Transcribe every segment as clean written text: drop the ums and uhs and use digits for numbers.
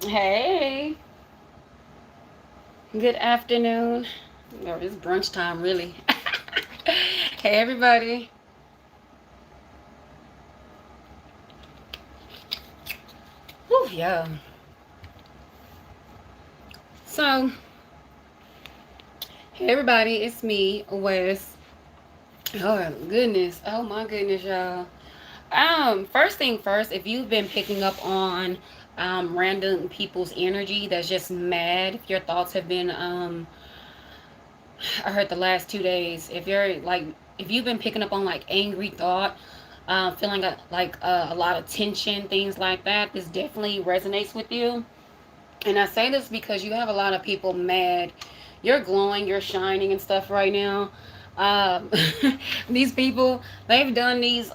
Hey, good afternoon. Or it's brunch time, really. Hey, everybody. Whew, yeah. So, hey, everybody, it's me, Wes. Oh, goodness. Oh, my goodness, y'all. First thing first, if you've been picking up on random people's energy that's just mad, if your thoughts have been, I heard the last 2 days, if you've been picking up on like angry thought, feeling a lot of tension, things like that, this definitely resonates with you. And I say this because you have a lot of people mad. You're glowing, you're shining and stuff right now. Um, these people, they've done these.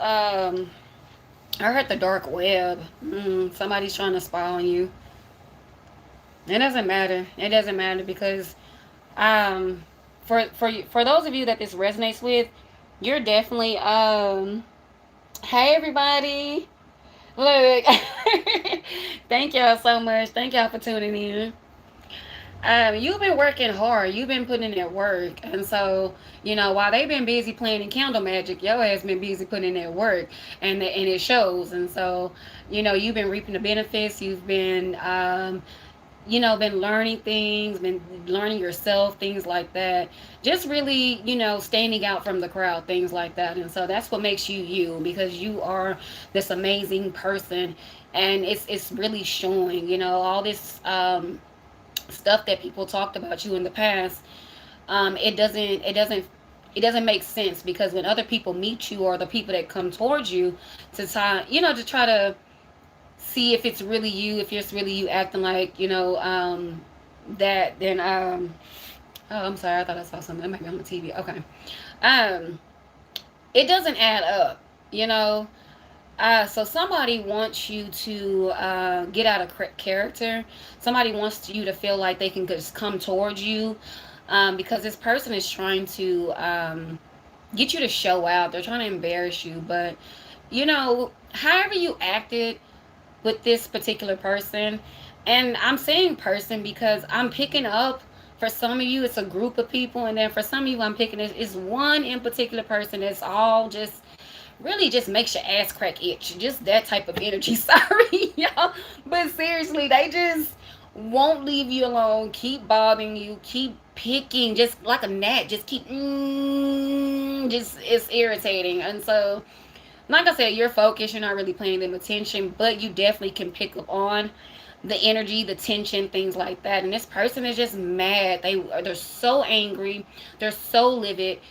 I heard the dark web. Somebody's trying to spy on you. It doesn't matter. It doesn't matter because um, for those of you that this resonates with, you're definitely Hey everybody. Look, thank y'all so much. Thank y'all for tuning in. You've been working hard. You've been putting in that work, and so while they've been busy playing in candle magic, your ass been busy putting in that work, and it shows. And so, you've been reaping the benefits. You've been been learning things, been learning yourself, things like that. Just really, standing out from the crowd, things like that. And so that's what makes you you, because you are this amazing person, and it's really showing. All this stuff that people talked about you in the past. It doesn't make sense, because when other people meet you, or the people that come towards you to try to see if it's really you, if it's really you acting like that, then oh, I'm sorry, I thought I saw something that might be on the TV. Okay. um it doesn't add up, you know so somebody wants you to get out of character. Somebody wants you to feel like they can just come towards you, because this person is trying to get you to show out. They're trying to embarrass you, but however you acted with this particular person. And I'm saying person because I'm picking up, for some of you it's a group of people, and then for some of you I'm picking it's one in particular person that's all just really just makes your ass crack itch. Just that type of energy. Sorry, y'all. But seriously, they just won't leave you alone. Keep bothering you. Keep picking. Just like a gnat. Just keep. Just it's irritating. And so, like I said, you're focused. You're not really paying them attention, but you definitely can pick up on the energy, the tension, things like that. And this person is just mad. They're so angry. They're so livid.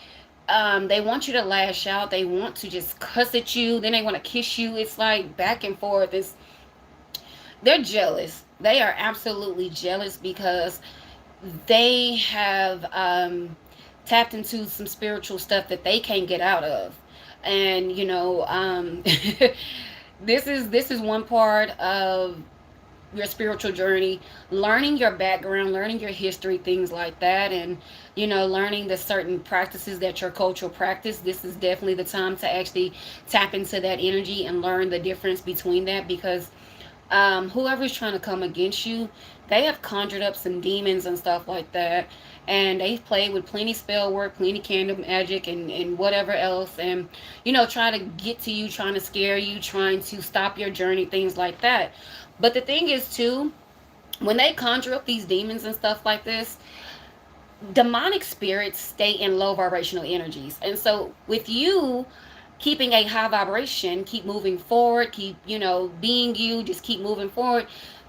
They want you to lash out. They want to just cuss at you. Then they want to kiss you. It's like back and forth. They're jealous. They are absolutely jealous because they have tapped into some spiritual stuff that they can't get out of. And this is one part of your spiritual journey, learning your background, learning your history, things like that, and learning the certain practices that your cultural practice. This is definitely the time to actually tap into that energy and learn the difference between that, because whoever's trying to come against you, they have conjured up some demons and stuff like that, and they've played with plenty spell work, plenty candle magic, and whatever else, and try to get to you, trying to scare you, trying to stop your journey, things like that. But the thing is too, when they conjure up these demons and stuff like this, demonic spirits stay in low vibrational energies. And so with you keeping a high vibration, keep moving forward, keep, being you, just keep moving forward,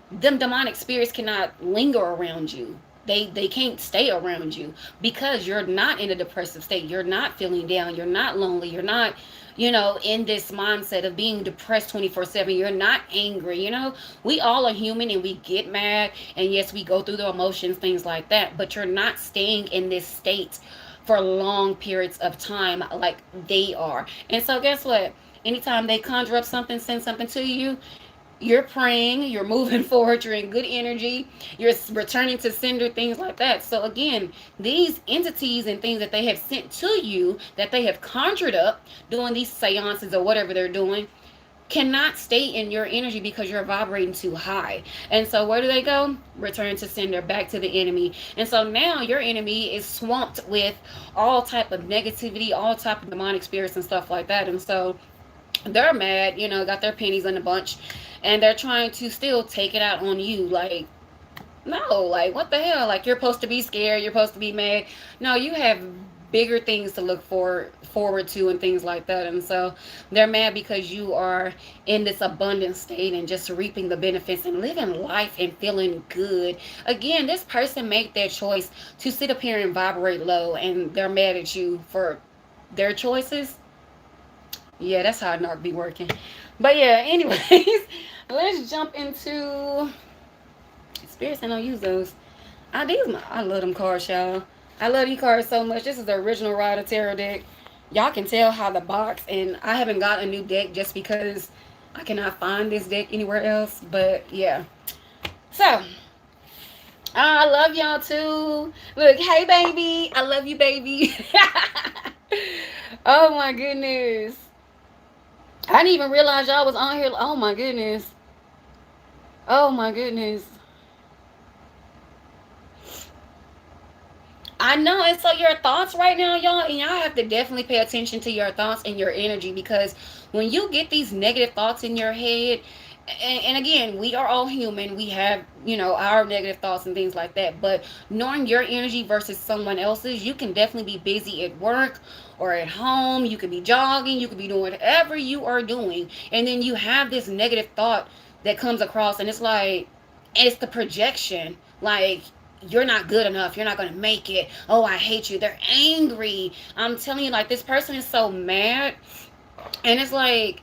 them demonic spirits cannot linger around you. They can't stay around you, because you're not in a depressive state. You're not feeling down. You're not lonely. You're not, in this mindset of being depressed 24/7. You're not angry. We all are human, and we get mad, and yes, we go through the emotions, things like that. But you're not staying in this state for long periods of time like they are. And so guess what? Anytime they conjure up something, send something to you, you're praying, you're moving forward, you're in good energy, you're returning to sender, things like that. So again, these entities and things that they have sent to you, that they have conjured up doing these seances or whatever they're doing, cannot stay in your energy because you're vibrating too high. And so where do they go? Return to sender, back to the enemy. And so now your enemy is swamped with all type of negativity, all type of demonic spirits and stuff like that. And so they're mad, got their pennies in a bunch, and they're trying to still take it out on you. Like, no, like, what the hell? Like, you're supposed to be scared, you're supposed to be mad. No, you have bigger things to look forward to and things like that. And so they're mad because you are in this abundant state and just reaping the benefits and living life and feeling good. Again, this person made their choice to sit up here and vibrate low, and they're mad at you for their choices. Yeah, that's how narc be working. But yeah, anyways, let's jump into spirits. I don't use those. I love them cards, y'all. I love these cards so much. This is the original Rider Tarot deck. Y'all can tell how the box, and I haven't got a new deck just because I cannot find this deck anywhere else. But yeah. So, I love y'all too. Look, hey baby. I love you, baby. Oh my goodness. I didn't even realize y'all was on here. Oh my goodness. Oh my goodness. I know. And so your thoughts right now, y'all, and y'all have to definitely pay attention to your thoughts and your energy, because when you get these negative thoughts in your head, and again, we are all human. We have, our negative thoughts and things like that. But knowing your energy versus someone else's, you can definitely be busy at work or at home. You could be jogging. You could be doing whatever you are doing. And then you have this negative thought that comes across, and it's like, it's the projection. Like, you're not good enough. You're not going to make it. Oh, I hate you. They're angry. I'm telling you, like, this person is so mad. And it's like,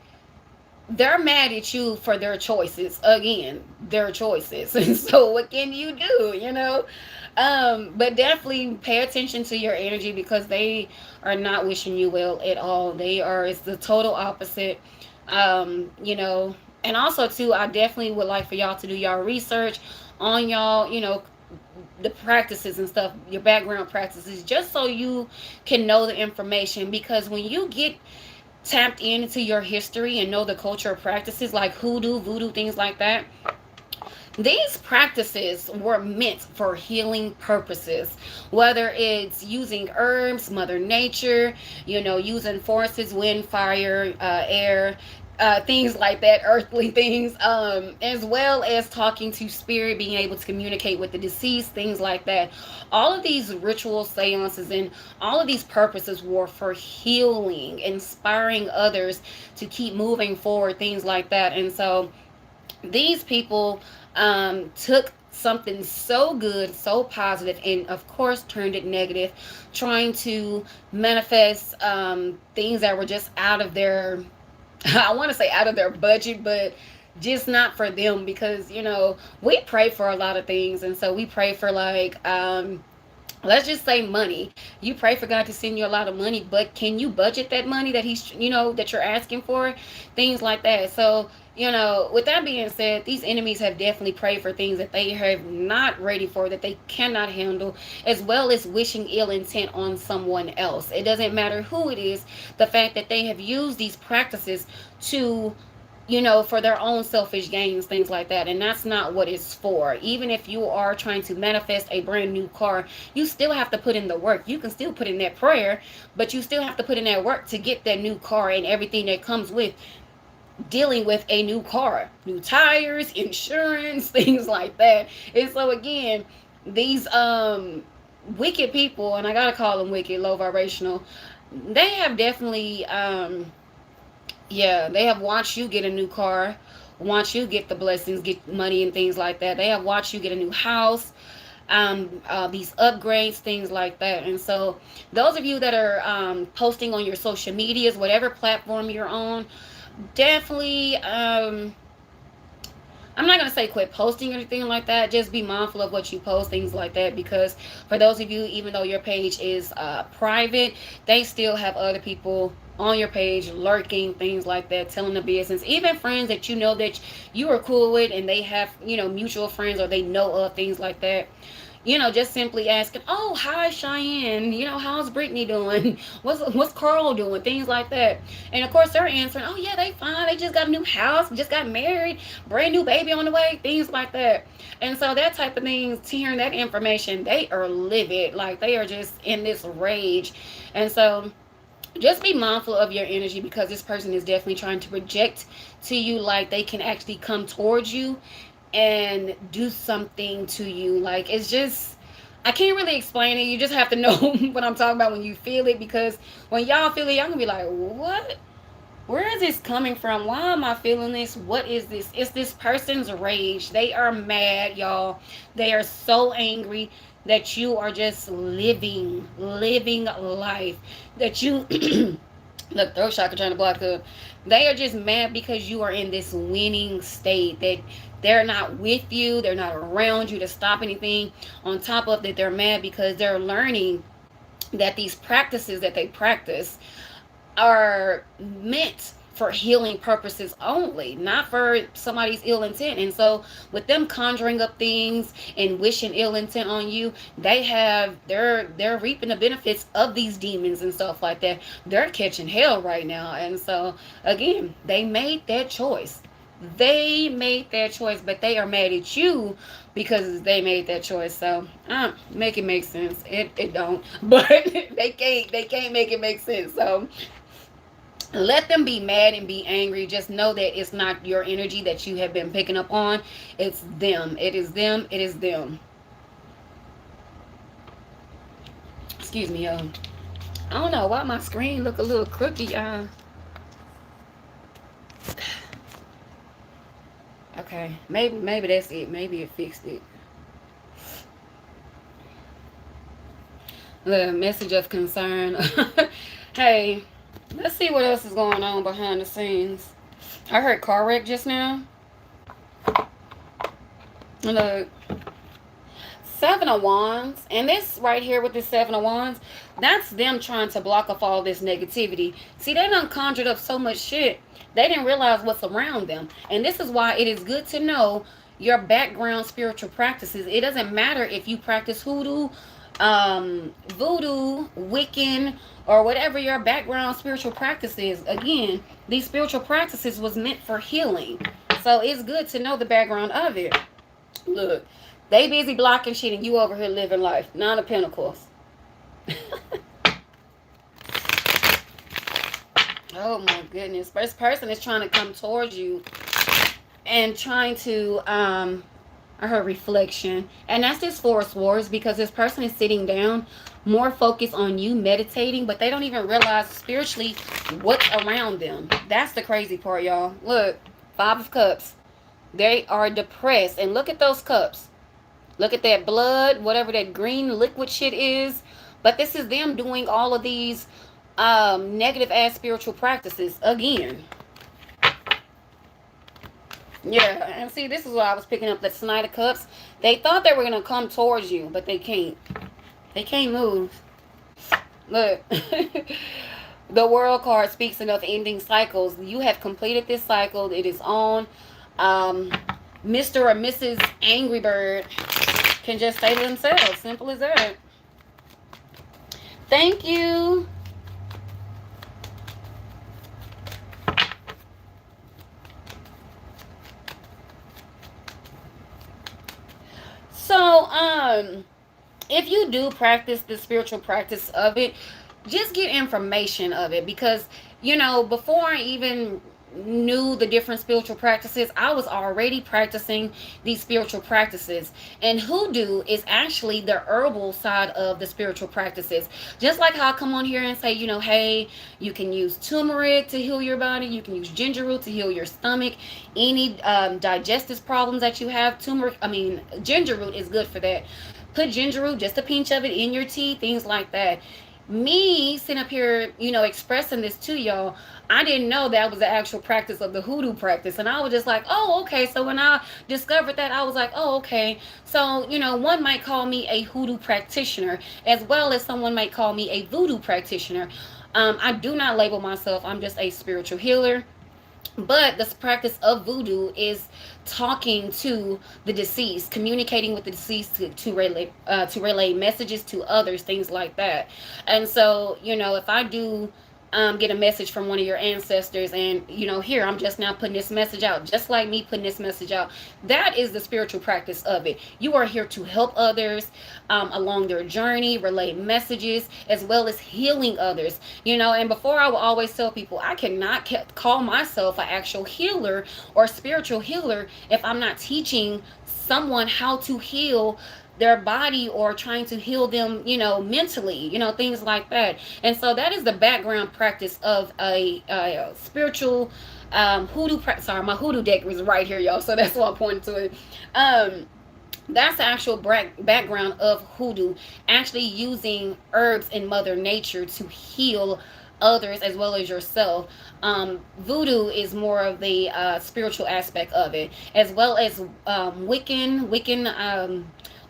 they're mad at you for their choices. Again, their choices. And so what can you do, but definitely pay attention to your energy, because they are not wishing you well at all. It's the total opposite. And also too, I definitely would like for y'all to do y'all research on y'all, the practices and stuff, your background practices, just so you can know the information. Because when you get tapped into your history and know the culture of practices like hoodoo, voodoo, things like that, these practices were meant for healing purposes, whether it's using herbs, mother nature, using forces, wind, fire, air, things like that, earthly things, as well as talking to spirit, being able to communicate with the deceased, things like that. All of these rituals, seances, and all of these purposes were for healing, inspiring others to keep moving forward, things like that. And so these people took something so good, so positive, and of course turned it negative, trying to manifest things that were just out of their I want to say out of their budget, but just not for them. Because we pray for a lot of things, and so we pray for, like, let's just say money. You pray for God to send you a lot of money, but can you budget that money that he's that you're asking for, things like that. So with that being said, these enemies have definitely prayed for things that they have not ready for, that they cannot handle, as well as wishing ill intent on someone else. It doesn't matter who it is. The fact that they have used these practices to, for their own selfish gains, things like that. And that's not what it's for. Even if you are trying to manifest a brand new car, you still have to put in the work. You can still put in that prayer, but you still have to put in that work to get that new car and everything that comes with dealing with a new car, new tires, insurance, things like that. And so again, these wicked people, and I gotta call them wicked, low vibrational, they have definitely they have watched you get a new car, watched you get the blessings, get money and things like that. They have watched you get a new house, these upgrades, things like that. And so those of you that are posting on your social medias, whatever platform you're on, definitely I'm not going to say quit posting or anything like that. Just be mindful of what you post, things like that. Because for those of you, even though your page is private, they still have other people on your page lurking, things like that, telling the business. Even friends that that you are cool with, and they have mutual friends, or they know of, things like that. just simply asking, "Oh, hi Cheyenne, how's Brittany doing? What's Carl doing?" Things like that. And of course they're answering, "Oh yeah, they fine. They just got a new house, just got married, brand new baby on the way," things like that. And so that type of things, hearing that information, they are livid, like they are just in this rage. And so just be mindful of your energy, because this person is definitely trying to project to you like they can actually come towards you and do something to you. Like, it's just, I can't really explain it. You just have to know what I'm talking about when you feel it, because when y'all feel it, y'all gonna be like, what? Where is this coming from? Why am I feeling this? What is this? It's this person's rage. They are mad, y'all. They are so angry that you are just living life. That you look, throat chakra trying to block up. They are just mad because you are in this winning state, that they're not with you, they're not around you to stop anything. On top of that, they're mad because they're learning that these practices that they practice are meant for healing purposes only, not for somebody's ill intent. And so with them conjuring up things and wishing ill intent on you, they're reaping the benefits of these demons and stuff like that. They're catching hell right now. And so again, they made that choice. But they are mad at you because they made that choice. So make it make sense. It don't, but they can't make it make sense. So let them be mad and be angry. Just know that it's not your energy that you have been picking up on. It's them. It is them. It is them. Excuse me, y'all. I don't know why my screen look a little crooked. Okay, maybe that's it. Maybe it fixed it. The message of concern. Hey, let's see what else is going on behind the scenes. I heard car wreck just now. Look, Seven of Wands, and this right here with the Seven of Wands, that's them trying to block off all this negativity. See, they done conjured up so much shit, they didn't realize what's around them. And this is why it is good to know your background spiritual practices. It doesn't matter if you practice hoodoo, voodoo, Wiccan, or whatever your background spiritual practice is. Again, these spiritual practices was meant for healing. So it's good to know the background of it. Look, they busy blocking shit and you over here living life. Nine of Pentacles. Oh my goodness. This person is trying to come towards you and trying to I heard reflection. And that's this Four of Swords, because this person is sitting down, more focused on you, meditating, but they don't even realize spiritually what's around them. That's the crazy part, y'all. Look, Five of Cups. They are depressed. And look at those cups. Look at that blood, whatever that green liquid shit is. But this is them doing all of these negative ass spiritual practices again. Yeah, and see, this is what I was picking up, the Knight of Cups. They thought they were going to come towards you, but they can't. They can't move. Look. The World card speaks of ending cycles. You have completed this cycle. It is on. Mr. or Mrs. Angry Bird can just say to themselves. Simple as that. Thank you. So, if you do practice the spiritual practice of it, just get information of it, because, before I even knew the different spiritual practices, I was already practicing these spiritual practices. And hoodoo is actually the herbal side of the spiritual practices. Just like how I come on here and say, hey, you can use turmeric to heal your body, you can use ginger root to heal your stomach, any digestive problems that you have. Ginger root is good for that. Put ginger root, just a pinch of it, in your tea, things like that. Me sitting up here, expressing this to y'all, I didn't know that was the actual practice of the hoodoo practice. And I was just like, oh, okay. So when I discovered that, I was like, oh, okay. So, one might call me a hoodoo practitioner, as well as someone might call me a voodoo practitioner. I do not label myself. I'm just a spiritual healer. But this practice of voodoo is talking to the deceased, communicating with the deceased to relay messages to others, things like that. And so, if I do get a message from one of your ancestors, and here I'm just now putting this message out, just like me putting this message out, that is the spiritual practice of it. You are here to help others along their journey, relay messages, as well as healing others. And before, I will always tell people I cannot call myself an actual healer or spiritual healer if I'm not teaching someone how to heal their body, or trying to heal them, mentally, things like that. And so that is the background practice of a spiritual hoodoo practice. Sorry, my hoodoo deck was right here, y'all, so that's why I pointed to it. That's the actual background of hoodoo, actually using herbs and Mother Nature to heal others as well as yourself. Voodoo is more of the spiritual aspect of it, as well as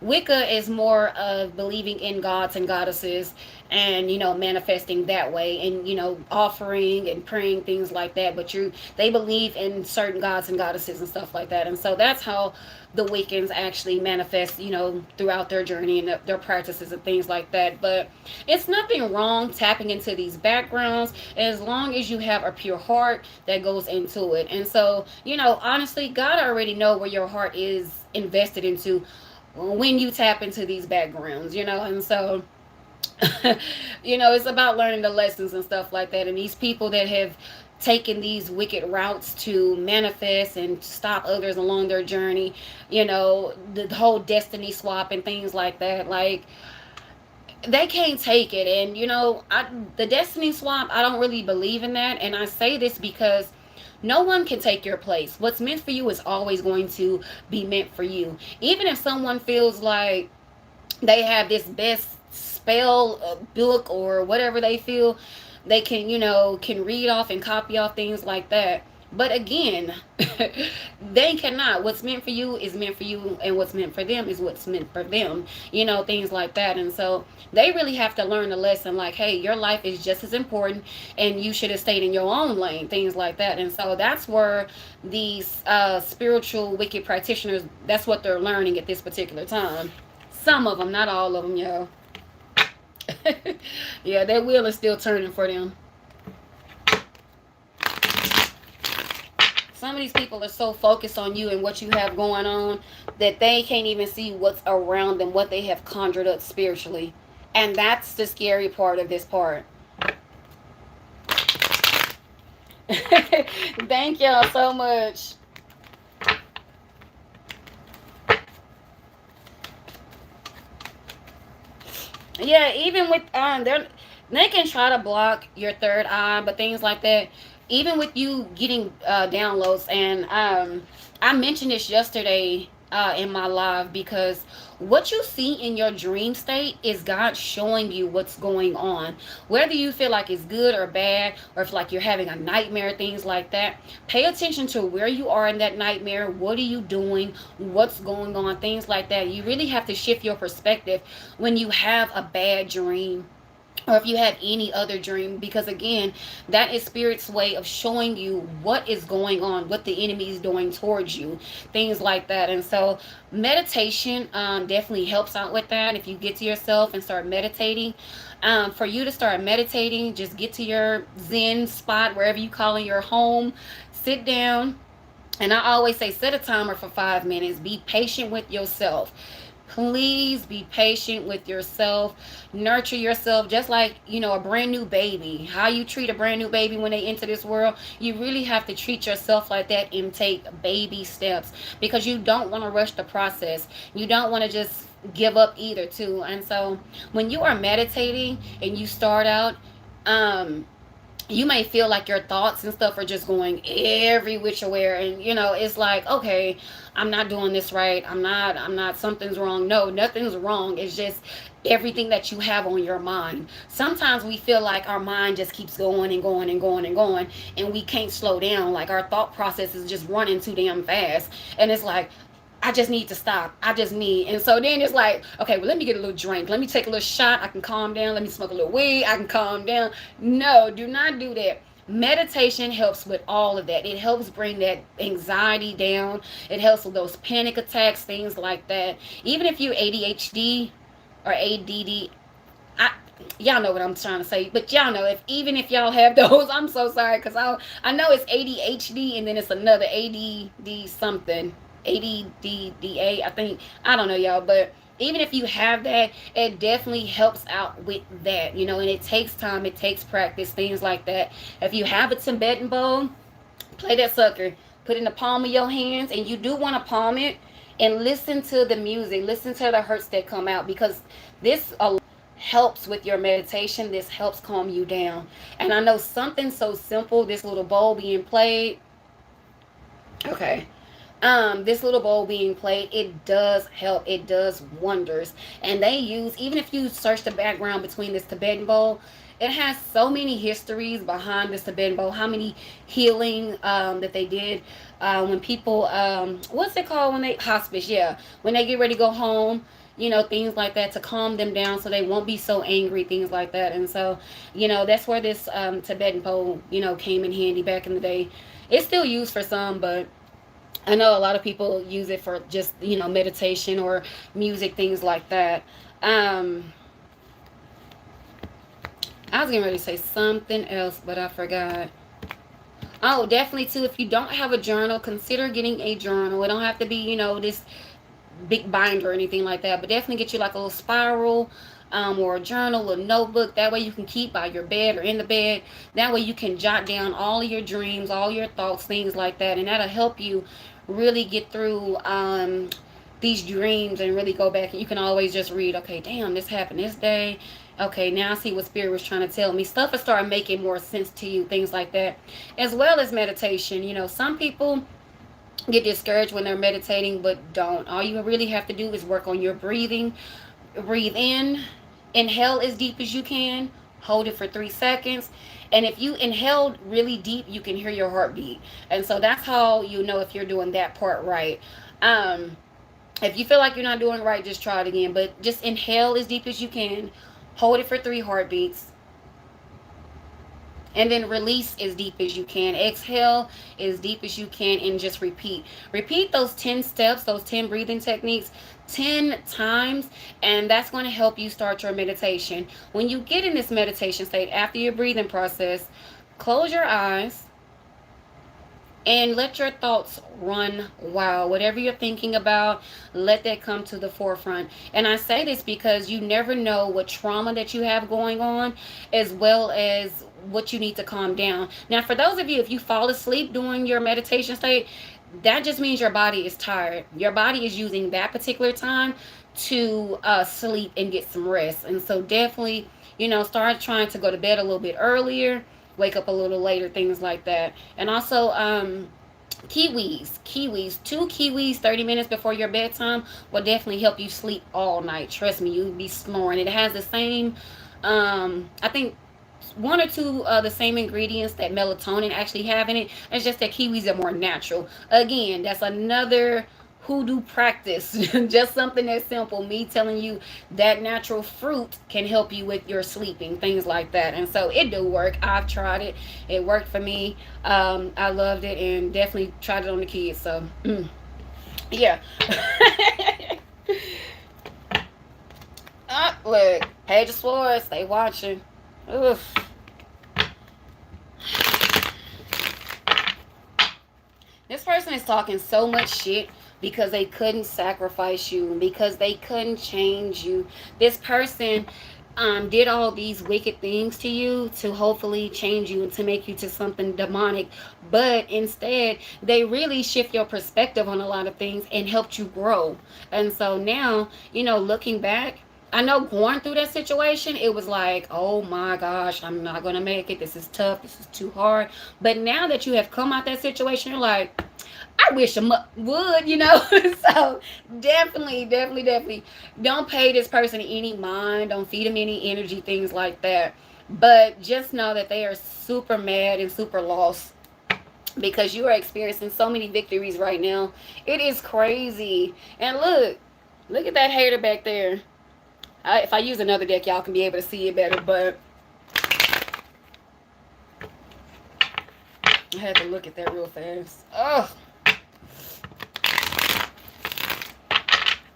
Wicca is more of believing in gods and goddesses, and manifesting that way, and offering and praying, things like that. But they believe in certain gods and goddesses and stuff like that. And so that's how the Wiccans actually manifest, throughout their journey and their practices and things like that. But it's nothing wrong tapping into these backgrounds, as long as you have a pure heart that goes into it. And so, honestly, God already know where your heart is invested into when you tap into these backgrounds, and so it's about learning the lessons and stuff like that. And these people that have taken these wicked routes to manifest and stop others along their journey, the whole destiny swap and things like that, like, they can't take it. And the destiny swap, I don't really believe in that. And I say this because no one can take your place. What's meant for you is always going to be meant for you. Even if someone feels like they have this best spell book or whatever they feel, they can read off and copy off, things like that. But again, they cannot. What's meant for you is meant for you, and what's meant for them is what's meant for them, things like that. And so they really have to learn the lesson, like, hey, your life is just as important, and you should have stayed in your own lane, things like that. And so that's where these spiritual wicked practitioners, that's what they're learning at this particular time. Some of them, not all of them, y'all. Yeah, that wheel is still turning for them. Some of these people are so focused on you and what you have going on that they can't even see what's around them, what they have conjured up spiritually. And that's the scary part of this part. Thank y'all so much. Yeah, even with they can try to block your third eye, but things like that. Even with you getting downloads, and I mentioned this yesterday in my live, because what you see in your dream state is God showing you what's going on, whether you feel like it's good or bad, or if like you're having a nightmare, things like that. Pay attention to where you are in that nightmare. What are you doing? What's going on? Things like that. You really have to shift your perspective when you have a bad dream, or if you have any other dream, because again, that is spirit's way of showing you what is going on, what the enemy is doing towards you, things like that. And so meditation definitely helps out with that. If you get to yourself and start meditating, for you to start meditating, just get to your zen spot, wherever you call it your home, sit down. And I always say, set a timer for 5 minutes. Be patient with yourself. Please be patient with yourself. Nurture yourself just like, a brand new baby. How you treat a brand new baby when they enter this world, you really have to treat yourself like that and take baby steps, because you don't want to rush the process. You don't want to just give up either, too. And so when you are meditating and you start out, you may feel like your thoughts and stuff are just going every which way, and it's like, okay, I'm not doing this right, I'm not, something's wrong. No, nothing's wrong. It's just everything that you have on your mind. Sometimes we feel like our mind just keeps going and going and going and going, and we can't slow down. Like, our thought process is just running too damn fast, and it's like, I just need to stop. And so then it's like, okay, well, let me get a little drink. Let me take a little shot. I can calm down. Let me smoke a little weed. I can calm down. No, do not do that. Meditation helps with all of that. It helps bring that anxiety down. It helps with those panic attacks, things like that. Even if you're ADHD or ADD, I, y'all know what I'm trying to say, but y'all know, if even if y'all have those, I'm so sorry, because I know it's ADHD and then it's another ADD something, ADDA, I think. I don't know, y'all, but even if you have that, it definitely helps out with that, and it takes time, it takes practice, things like that. If you have a Tibetan bowl, play that sucker, put it in the palm of your hands, and you do want to palm it, and listen to the music, listen to the hertz that come out, because this helps with your meditation. This helps calm you down. And I know something so simple, this little bowl being played, okay, this little bowl being played, it does help, it does wonders. And they use, even if you search the background between this Tibetan bowl, it has so many histories behind this Tibetan bowl, how many healing that they did when people, what's it called, when they, hospice, yeah, when they get ready to go home, things like that, to calm them down so they won't be so angry, things like that. And so, that's where this Tibetan bowl, came in handy back in the day. It's still used for some, but I know a lot of people use it for just, meditation or music, things like that. I was getting ready to say something else, but I forgot. Oh, definitely too, if you don't have a journal, consider getting a journal. It don't have to be, this big binder or anything like that, but definitely get you like a little spiral, or a journal, a notebook. That way you can keep by your bed or in the bed. That way you can jot down all of your dreams, all your thoughts, things like that, and that'll help you really get through these dreams and really go back. And you can always just read, okay, damn, this happened this day. Okay, now I see what Spirit was trying to tell me. Stuff will start making more sense to you, things like that. As well as meditation. Some people get discouraged when they're meditating, but don't. All you really have to do is work on your breathing. Breathe in, inhale as deep as you can, hold it for 3 seconds, and if you inhale really deep, you can hear your heartbeat. And so that's how you know if you're doing that part right. If you feel like you're not doing it right, just try it again, but just inhale as deep as you can, hold it for 3 heartbeats, and then release as deep as you can. Exhale as deep as you can, and just repeat those 10 steps, those 10 breathing techniques 10 times, and that's going to help you start your meditation. When you get in this meditation state, after your breathing process, close your eyes and let your thoughts run wild. Whatever you're thinking about, let that come to the forefront. And I say this because you never know what trauma that you have going on, as well as what you need to calm down. Now, for those of you, if you fall asleep during your meditation state, that just means your body is tired. Your body is using that particular time to sleep and get some rest. And so definitely, start trying to go to bed a little bit earlier, wake up a little later, things like that. And also kiwis 2 kiwis 30 minutes before your bedtime will definitely help you sleep all night. Trust me, you'll be snoring. It has the same I think 1 or 2 the same ingredients that melatonin actually have in it. It's just that kiwis are more natural. Again, that's another hoodoo practice. Just something that's simple, me telling you that natural fruit can help you with your sleeping, things like that. And so it do work. I've tried it, it worked for me. I loved it, and definitely tried it on the kids. So yeah. Look, Page of Swords, they watching. Oof. This person is talking so much shit because they couldn't sacrifice you, because they couldn't change you. This person did all these wicked things to you to hopefully change you and to make you to something demonic. But instead, they really shift your perspective on a lot of things and helped you grow. And so now, looking back, I know going through that situation, it was like, oh my gosh, I'm not going to make it. This is tough. This is too hard. But now that you have come out that situation, you're like, I wish I would, So definitely don't pay this person any mind. Don't feed them any energy, things like that. But just know that they are super mad and super lost, because you are experiencing so many victories right now. It is crazy. And look at that hater back there. If I use another deck, y'all can be able to see it better. But had to look at that real fast. Oh,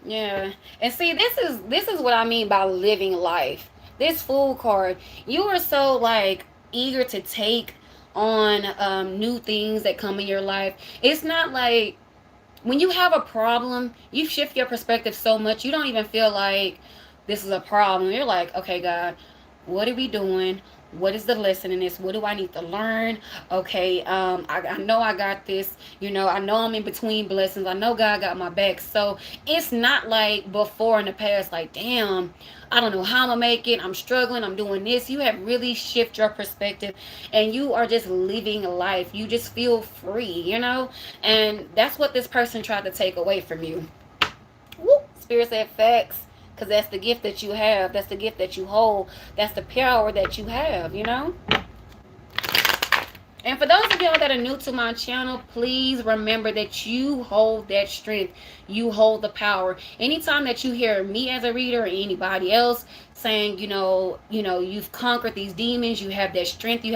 yeah. And see, this is what I mean by living life. This Fool card, you are so like eager to take on new things that come in your life. It's not like when you have a problem, you shift your perspective so much you don't even feel like this is a problem. You're like, okay, God, what are we doing? What is the lesson in this? What do I need to learn? Okay, I know I got this. I know I'm in between blessings. I know God got my back. So it's not like before in the past, like, damn, I don't know how I'm gonna make it. I'm struggling. I'm doing this. You have really shifted your perspective, and you are just living life. You just feel free. And that's what this person tried to take away from you. Woo! Spirit said facts. Because that's the gift that you have. That's the gift that you hold. That's the power that you have. And for those of y'all that are new to my channel, please remember that you hold that strength. You hold the power. Anytime that you hear me as a reader or anybody else saying, you've conquered these demons, you have that strength,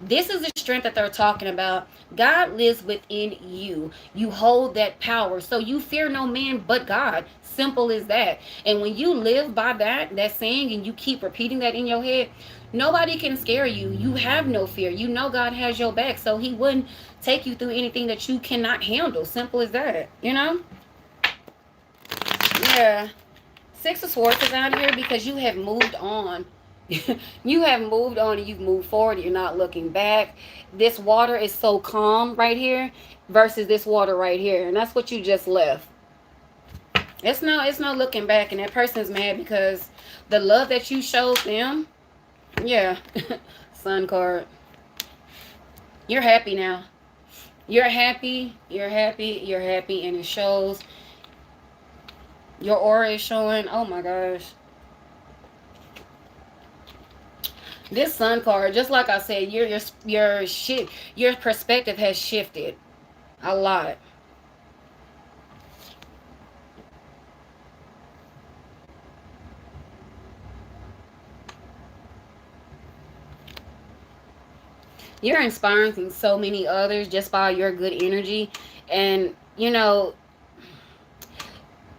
this is the strength that they're talking about. God lives within you. You hold that power. So you fear no man but God. Simple as that. And when you live by that saying, and you keep repeating that in your head, nobody can scare you. You have no fear. You know God has your back, so he wouldn't take you through anything that you cannot handle. Simple as that. Yeah. Six of Swords is out here because you have moved on. You have moved on and you've moved forward. You're not looking back. This water is so calm right here versus this water right here. And that's what you just left. It's no looking back. And that person's mad because the love that you showed them. Yeah. Sun card. You're happy now. You're happy. You're happy. You're happy. And it shows. Your aura is showing. Oh my gosh. This Sun card, just like I said, your perspective has shifted a lot. You're inspiring so many others just by your good energy. And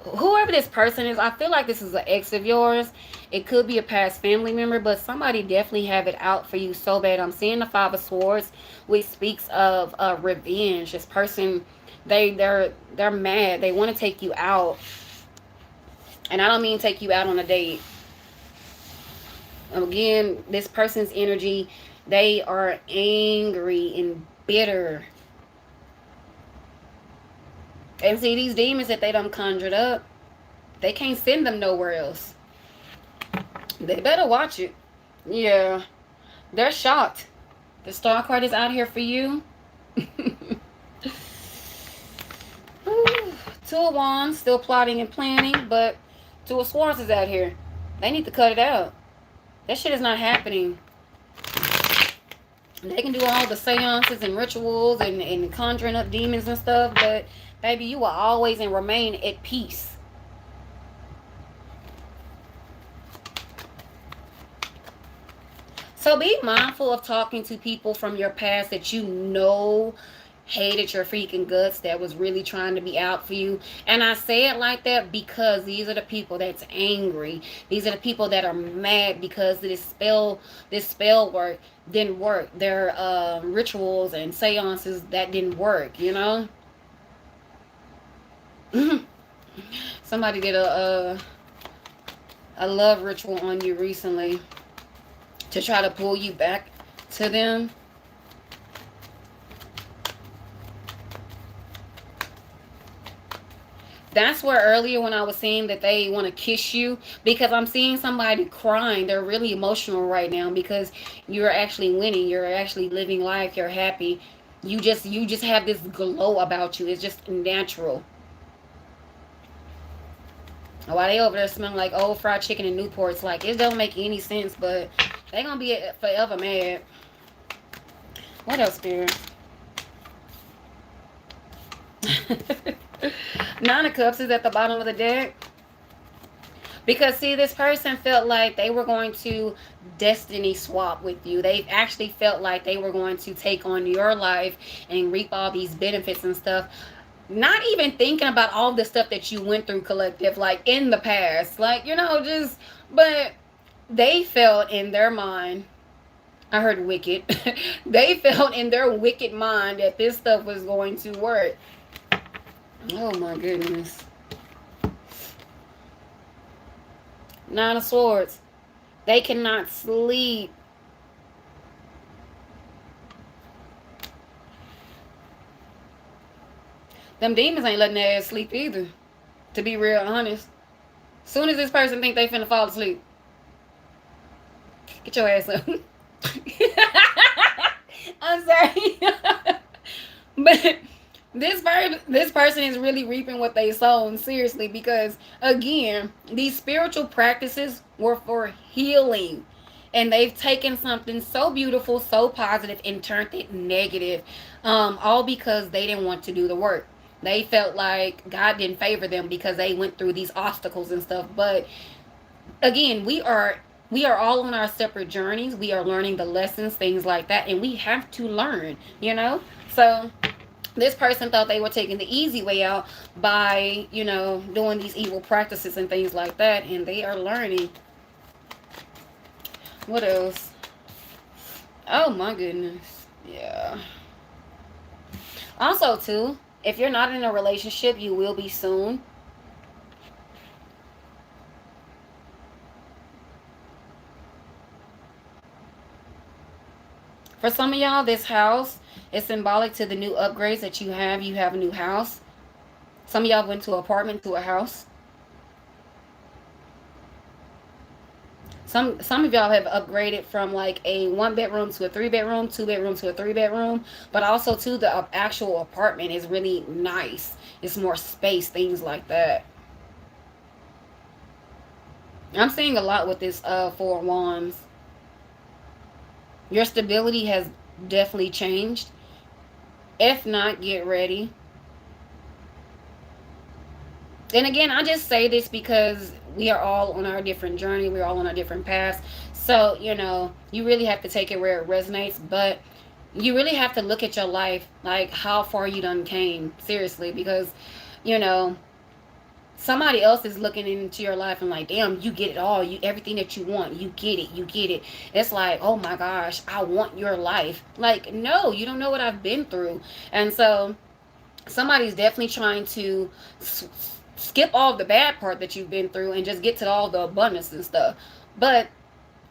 whoever this person is, I feel like this is an ex of yours. It could be a past family member, but somebody definitely have it out for you so bad. I'm seeing the Five of Swords, which speaks of revenge. This person, they're mad. They want to take you out, and I don't mean take you out on a date. Again, this person's energy, they are angry and bitter. And see, these demons that they done conjured up, they can't send them nowhere else. They better watch it. Yeah. They're shocked. The Star card is out here for you. Two of Wands, still plotting and planning, but Two of Swords is out here. They need to cut it out. That shit is not happening. They can do all the seances and rituals and conjuring up demons and stuff, but baby, you will always and remain at peace. So be mindful of talking to people from your past that hated your freaking guts, that was really trying to be out for you. And I say it like that because these are the people that's angry. These are the people that are mad because this spell work didn't work. Their rituals and seances that didn't work, Somebody did a love ritual on you recently to try to pull you back to them. That's where earlier when I was saying that they want to kiss you, because I'm seeing somebody crying. They're really emotional right now because you're actually winning. You're actually living life. You're happy. You just have this glow about you. It's just natural. While they over there smelling like old fried chicken and Newports, like, it don't make any sense, but they gonna be forever mad. What else, Spirit? Nine of Cups is at the bottom of the deck. Because see, this person felt like they were going to destiny swap with you. They actually felt like they were going to take on your life and reap all these benefits and stuff. Not even thinking about all the stuff that you went through, collective, like in the past. Like, just, but they felt in their mind, I heard wicked. They felt in their wicked mind that this stuff was going to work. Oh my goodness. Nine of Swords. They cannot sleep. Them demons ain't letting their ass sleep either. To be real honest. Soon as this person think they finna fall asleep, get your ass up. I'm sorry. But this person is really reaping what they sown, seriously, because again, these spiritual practices were for healing, and they've taken something so beautiful, so positive, and turned it negative, all because they didn't want to do the work. They felt like God didn't favor them because they went through these obstacles and stuff. But again, we are all on our separate journeys. We are learning the lessons, things like that, and we have to learn. So this person thought they were taking the easy way out by, doing these evil practices and things like that, and they are learning. What else? Oh my goodness. Yeah. Also, too, if you're not in a relationship, you will be soon. For some of y'all, this house is symbolic to the new upgrades that you have. You have a new house. Some of y'all went to an apartment to a house. Some of y'all have upgraded from like a 1-bedroom to a 3-bedroom, 2-bedroom to a 3-bedroom. But also, too, the actual apartment is really nice. It's more space, things like that. I'm seeing a lot with this 4 of Wands. Your stability has definitely changed. If not, get ready. And again, I just say this because we are all on our different journey. We're all on our different paths. So, you really have to take it where it resonates. But you really have to look at your life, like how far you done came. Seriously. Because, somebody else is looking into your life and like, damn, you get it all. Everything that you want, you get it. It's like, oh my gosh, I want your life. Like, no, you don't know what I've been through. And so somebody's definitely trying to skip all the bad part that you've been through and just get to all the abundance and stuff. But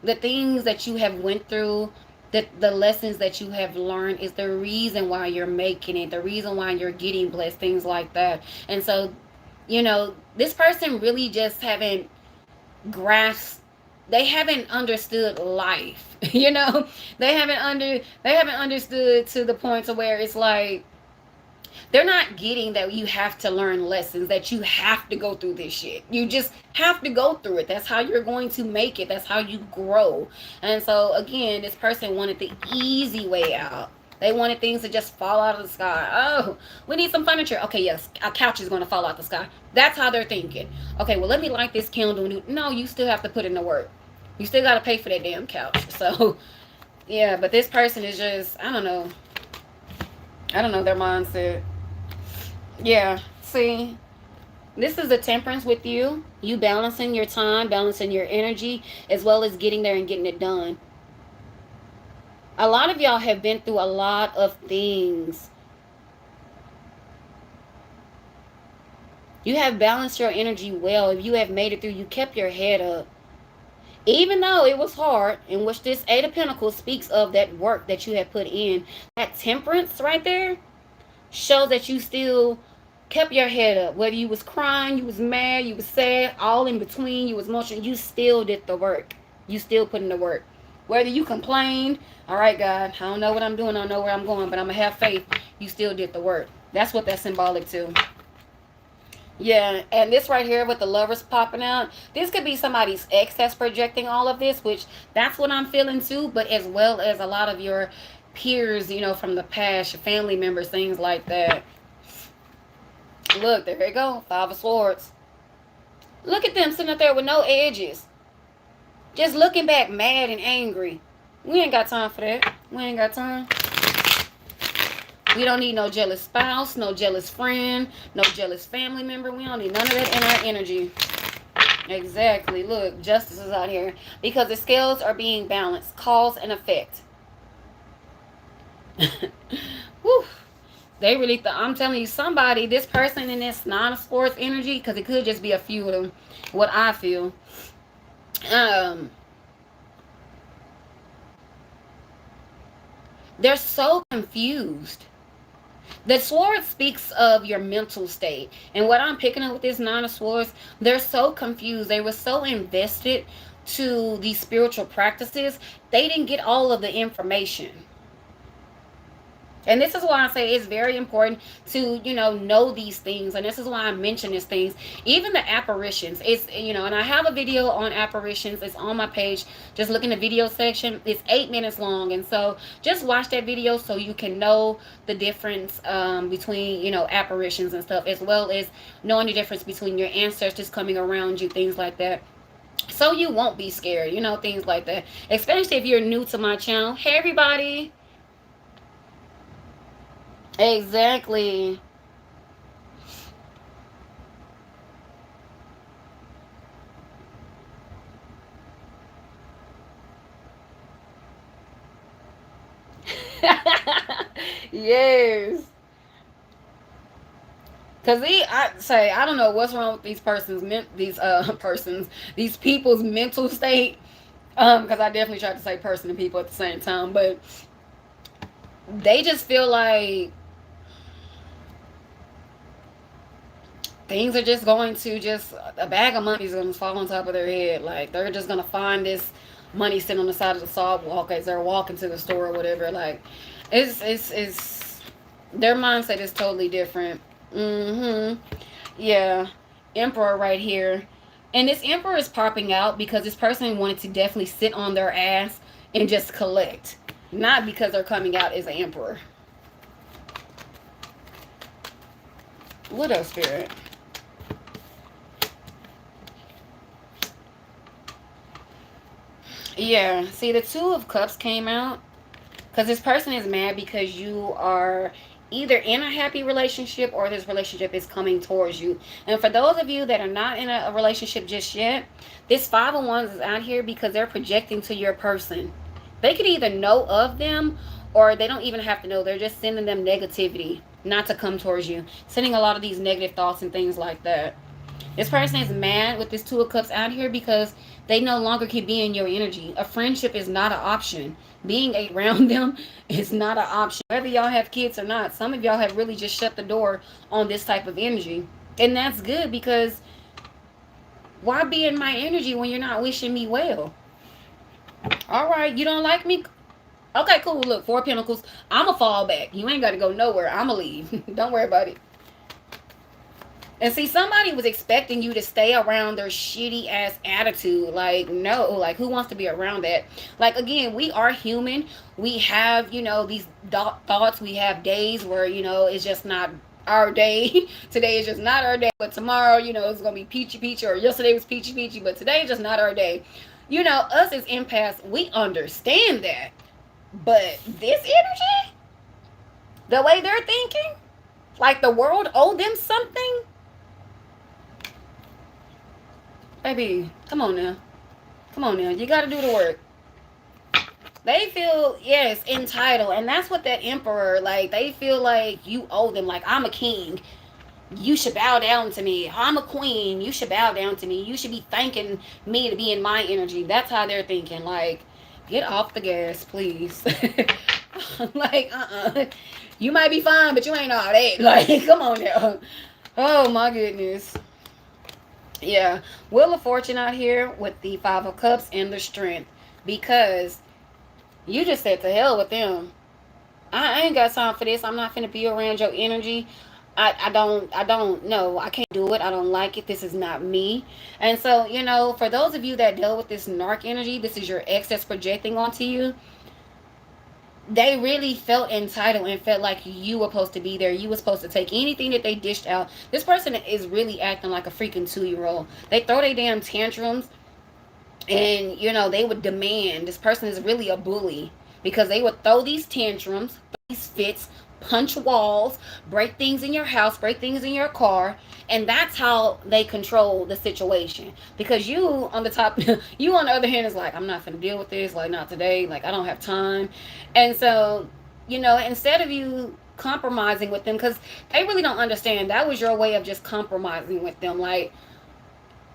the things that you have went through, the lessons that you have learned is the reason why you're making it, the reason why you're getting blessed, things like that. And so, this person really just haven't grasped, they haven't understood life. They haven't understood to the point to where it's like they're not getting that you have to learn lessons, that you have to go through this shit. You just have to go through it. That's how you're going to make it. That's how you grow. And so again, this person wanted the easy way out. They wanted things to just fall out of the sky. Oh, we need some furniture. Okay, yes, a couch is going to fall out the sky. That's how they're thinking. Okay, well, let me light this candle. No, you still have to put in the work. You still got to pay for that damn couch. So, yeah, but this person is just, I don't know their mindset. Yeah, see, this is the Temperance with you. You balancing your time, balancing your energy, as well as getting there and getting it done. A lot of y'all have been through a lot of things. You have balanced your energy well. If you have made it through, you kept your head up. Even though it was hard, in which this 8 of Pentacles speaks of that work that you have put in. That Temperance right there shows that you still kept your head up. Whether you was crying, you was mad, you was sad, all in between, you was emotional, you still did the work. You still put in the work. Whether you complained, all right, God, I don't know what I'm doing, I don't know where I'm going, but I'm going to have faith. You still did the work. That's what that's symbolic to. Yeah, and this right here with the Lovers popping out, this could be somebody's ex that's projecting all of this, which that's what I'm feeling too, but as well as a lot of your peers, from the past, your family members, things like that. Look, there you go, 5 of Swords. Look at them sitting up there with no edges. Just looking back mad and angry. We ain't got time for that. We ain't got time. We don't need no jealous spouse, no jealous friend, no jealous family member. We don't need none of that in our energy. Exactly. Look, justice is out here. Because the scales are being balanced. Cause and effect. Whew. They really I'm telling you, somebody, this person in this non-sports energy, because it could just be a few of them, what I feel. They're so confused. The sword speaks of your mental state. And what I'm picking up with this nine of swords, they're so confused. They were so invested to these spiritual practices, they didn't get all of the information. And this is why I say it's very important to, know these things. And this is why I mention these things. Even the apparitions. It's, and I have a video on apparitions. It's on my page. Just look in the video section. It's 8 minutes long. And so just watch that video so you can know the difference between, apparitions and stuff. As well as knowing the difference between your ancestors coming around you. Things like that. So you won't be scared. Things like that. Especially if you're new to my channel. Hey, everybody. Exactly. Yes. Cause I don't know what's wrong with these these people's mental state. Cause I definitely tried to say person and people at the same time, but they just feel like things are just going to a bag of money is going to fall on top of their head. Like they're just going to find this money sitting on the side of the sidewalk as they're walking to the store or whatever. Like it's their mindset is totally different. Yeah, Emperor right here, and this Emperor is popping out because this person wanted to definitely sit on their ass and just collect, not because they're coming out as an Emperor. What else, Spirit? Yeah, see, the Two of Cups came out because this person is mad because you are either in a happy relationship or this relationship is coming towards you. And for those of you that are not in a relationship just yet, this Five of Wands is out here because they're projecting to your person. They could either know of them or they don't even have to know. They're just sending them negativity not to come towards you. Sending a lot of these negative thoughts and things like that. This person is mad with this Two of Cups out here because they no longer can be in your energy. A friendship is not an option. Being around them is not an option. Whether y'all have kids or not, some of y'all have really just shut the door on this type of energy. And that's good because why be in my energy when you're not wishing me well? All right, you don't like me? Okay, cool. Look, Four of Pentacles. I'm going to fall back. You ain't got to go nowhere. I'm going to leave. Don't worry about it. And see, somebody was expecting you to stay around their shitty ass attitude. Like, no, like, who wants to be around that? Like, again, we are human. We have, these thoughts. We have days where, it's just not our day. Today is just not our day. But tomorrow, it's going to be peachy peachy. Or yesterday was peachy peachy. But today is just not our day. Us as empaths, we understand that. But this energy, the way they're thinking, like the world owed them something. Baby, come on now. Come on now. You got to do the work. They feel, yes, entitled. And that's what that Emperor, like, they feel like you owe them. Like, I'm a king. You should bow down to me. I'm a queen. You should bow down to me. You should be thanking me to be in my energy. That's how they're thinking. Like, get off the gas, please. Like, You might be fine, but you ain't all that. Like, come on now. Oh, my goodness. Yeah, Wheel of Fortune out here with the Five of Cups and the Strength, because you just said to hell with them. I ain't got time for this. I'm not finna be around your energy. I don't know. I can't do it. I don't like it. This is not me. And so, for those of you that deal with this narc energy, this is your ex that's projecting onto you. they really felt entitled and felt like you were supposed to be there. You were supposed to take anything that they dished out. This person is really acting like a freaking 2-year old. They throw their damn tantrums, and they would demand. This person is really a bully, because they would throw these tantrums, these fits, punch walls, break things in your house, break things in your car, and that's how they control the situation. Because you on the top, you on the other hand is like, I'm not gonna deal with this, like not today, like I don't have time. And so, instead of you compromising with them, because they really don't understand, that was your way of just compromising with them. Like,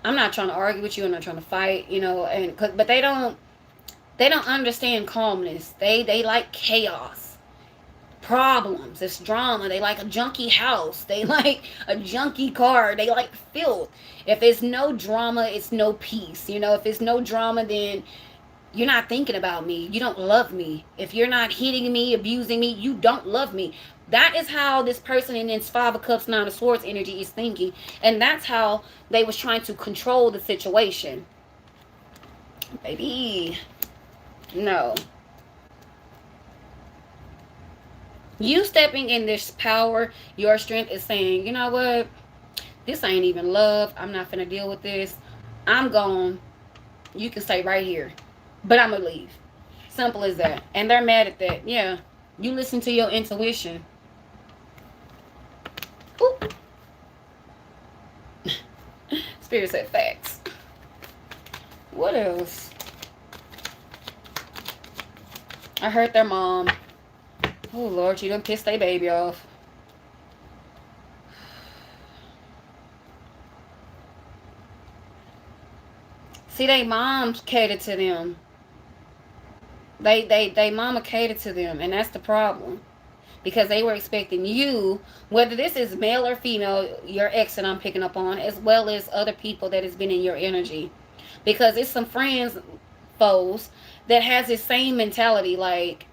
I'm not trying to argue with you, I'm not trying to fight, but they don't understand calmness. They like chaos, problems, it's drama. They like a junky house, they like a junky car, they like filth. If it's no drama, it's no peace. If it's no drama, then you're not thinking about me, you don't love me. If you're not hitting me, abusing me, you don't love me. That is how this person in this 5 of Cups, 9 of Swords energy is thinking. And that's how they was trying to control the situation. Baby, no. You stepping in this power, your strength is saying, you know what? This ain't even love. I'm not finna deal with this. I'm gone. You can stay right here, but I'm gonna leave. Simple as that. And they're mad at that. Yeah. You listen to your intuition. Ooh. Spirit said facts. What else? I heard their mom. Oh, Lord, you done pissed their baby off. See, they moms cater to them. They mama cater to them, and that's the problem. Because they were expecting you, whether this is male or female, your ex that I'm picking up on, as well as other people that has been in your energy. Because it's some friends, foes, that has this same mentality, like,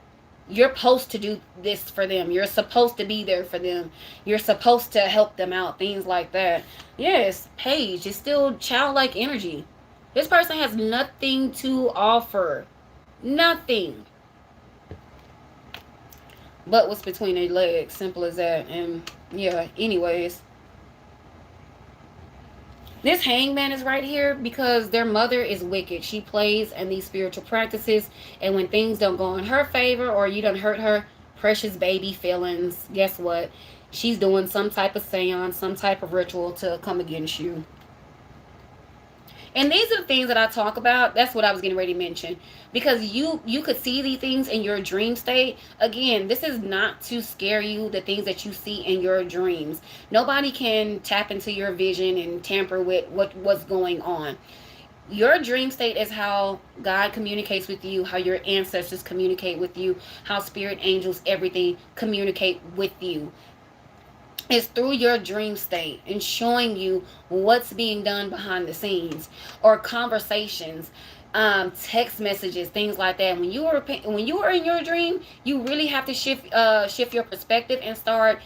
you're supposed to do this for them. You're supposed to be there for them. You're supposed to help them out. Things like that. Yes, Paige is still childlike energy. This person has nothing to offer. Nothing. But what's between their legs. Simple as that. And yeah, anyways. This hangman is right here because their mother is wicked. She plays in these spiritual practices. And when things don't go in her favor, or you don't hurt her precious baby feelings, guess what? She's doing some type of seance, some type of ritual to come against you. And these are the things that I talk about. That's what I was getting ready to mention. Because you could see these things in your dream state. Again, this is not to scare you, the things that you see in your dreams. Nobody can tap into your vision and tamper with what's going on. Your dream state is how God communicates with you, how your ancestors communicate with you, how spirit angels, everything communicate with you. Is through your dream state and showing you what's being done behind the scenes, or conversations, text messages, things like that. When you are in your dream, you really have to shift your perspective and start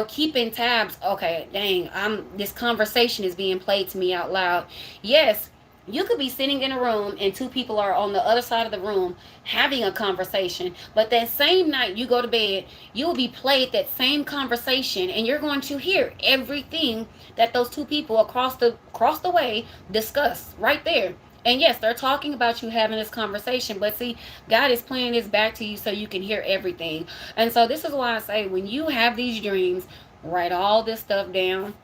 keeping tabs. Okay, dang, this conversation is being played to me out loud. Yes, you could be sitting in a room and 2 people are on the other side of the room having a conversation, but that same night you go to bed, you will be played that same conversation, and you're going to hear everything that those 2 people across the way discuss right there. And yes, they're talking about you having this conversation, but see, God is playing this back to you so you can hear everything. And so this is why I say, when you have these dreams, write all this stuff down.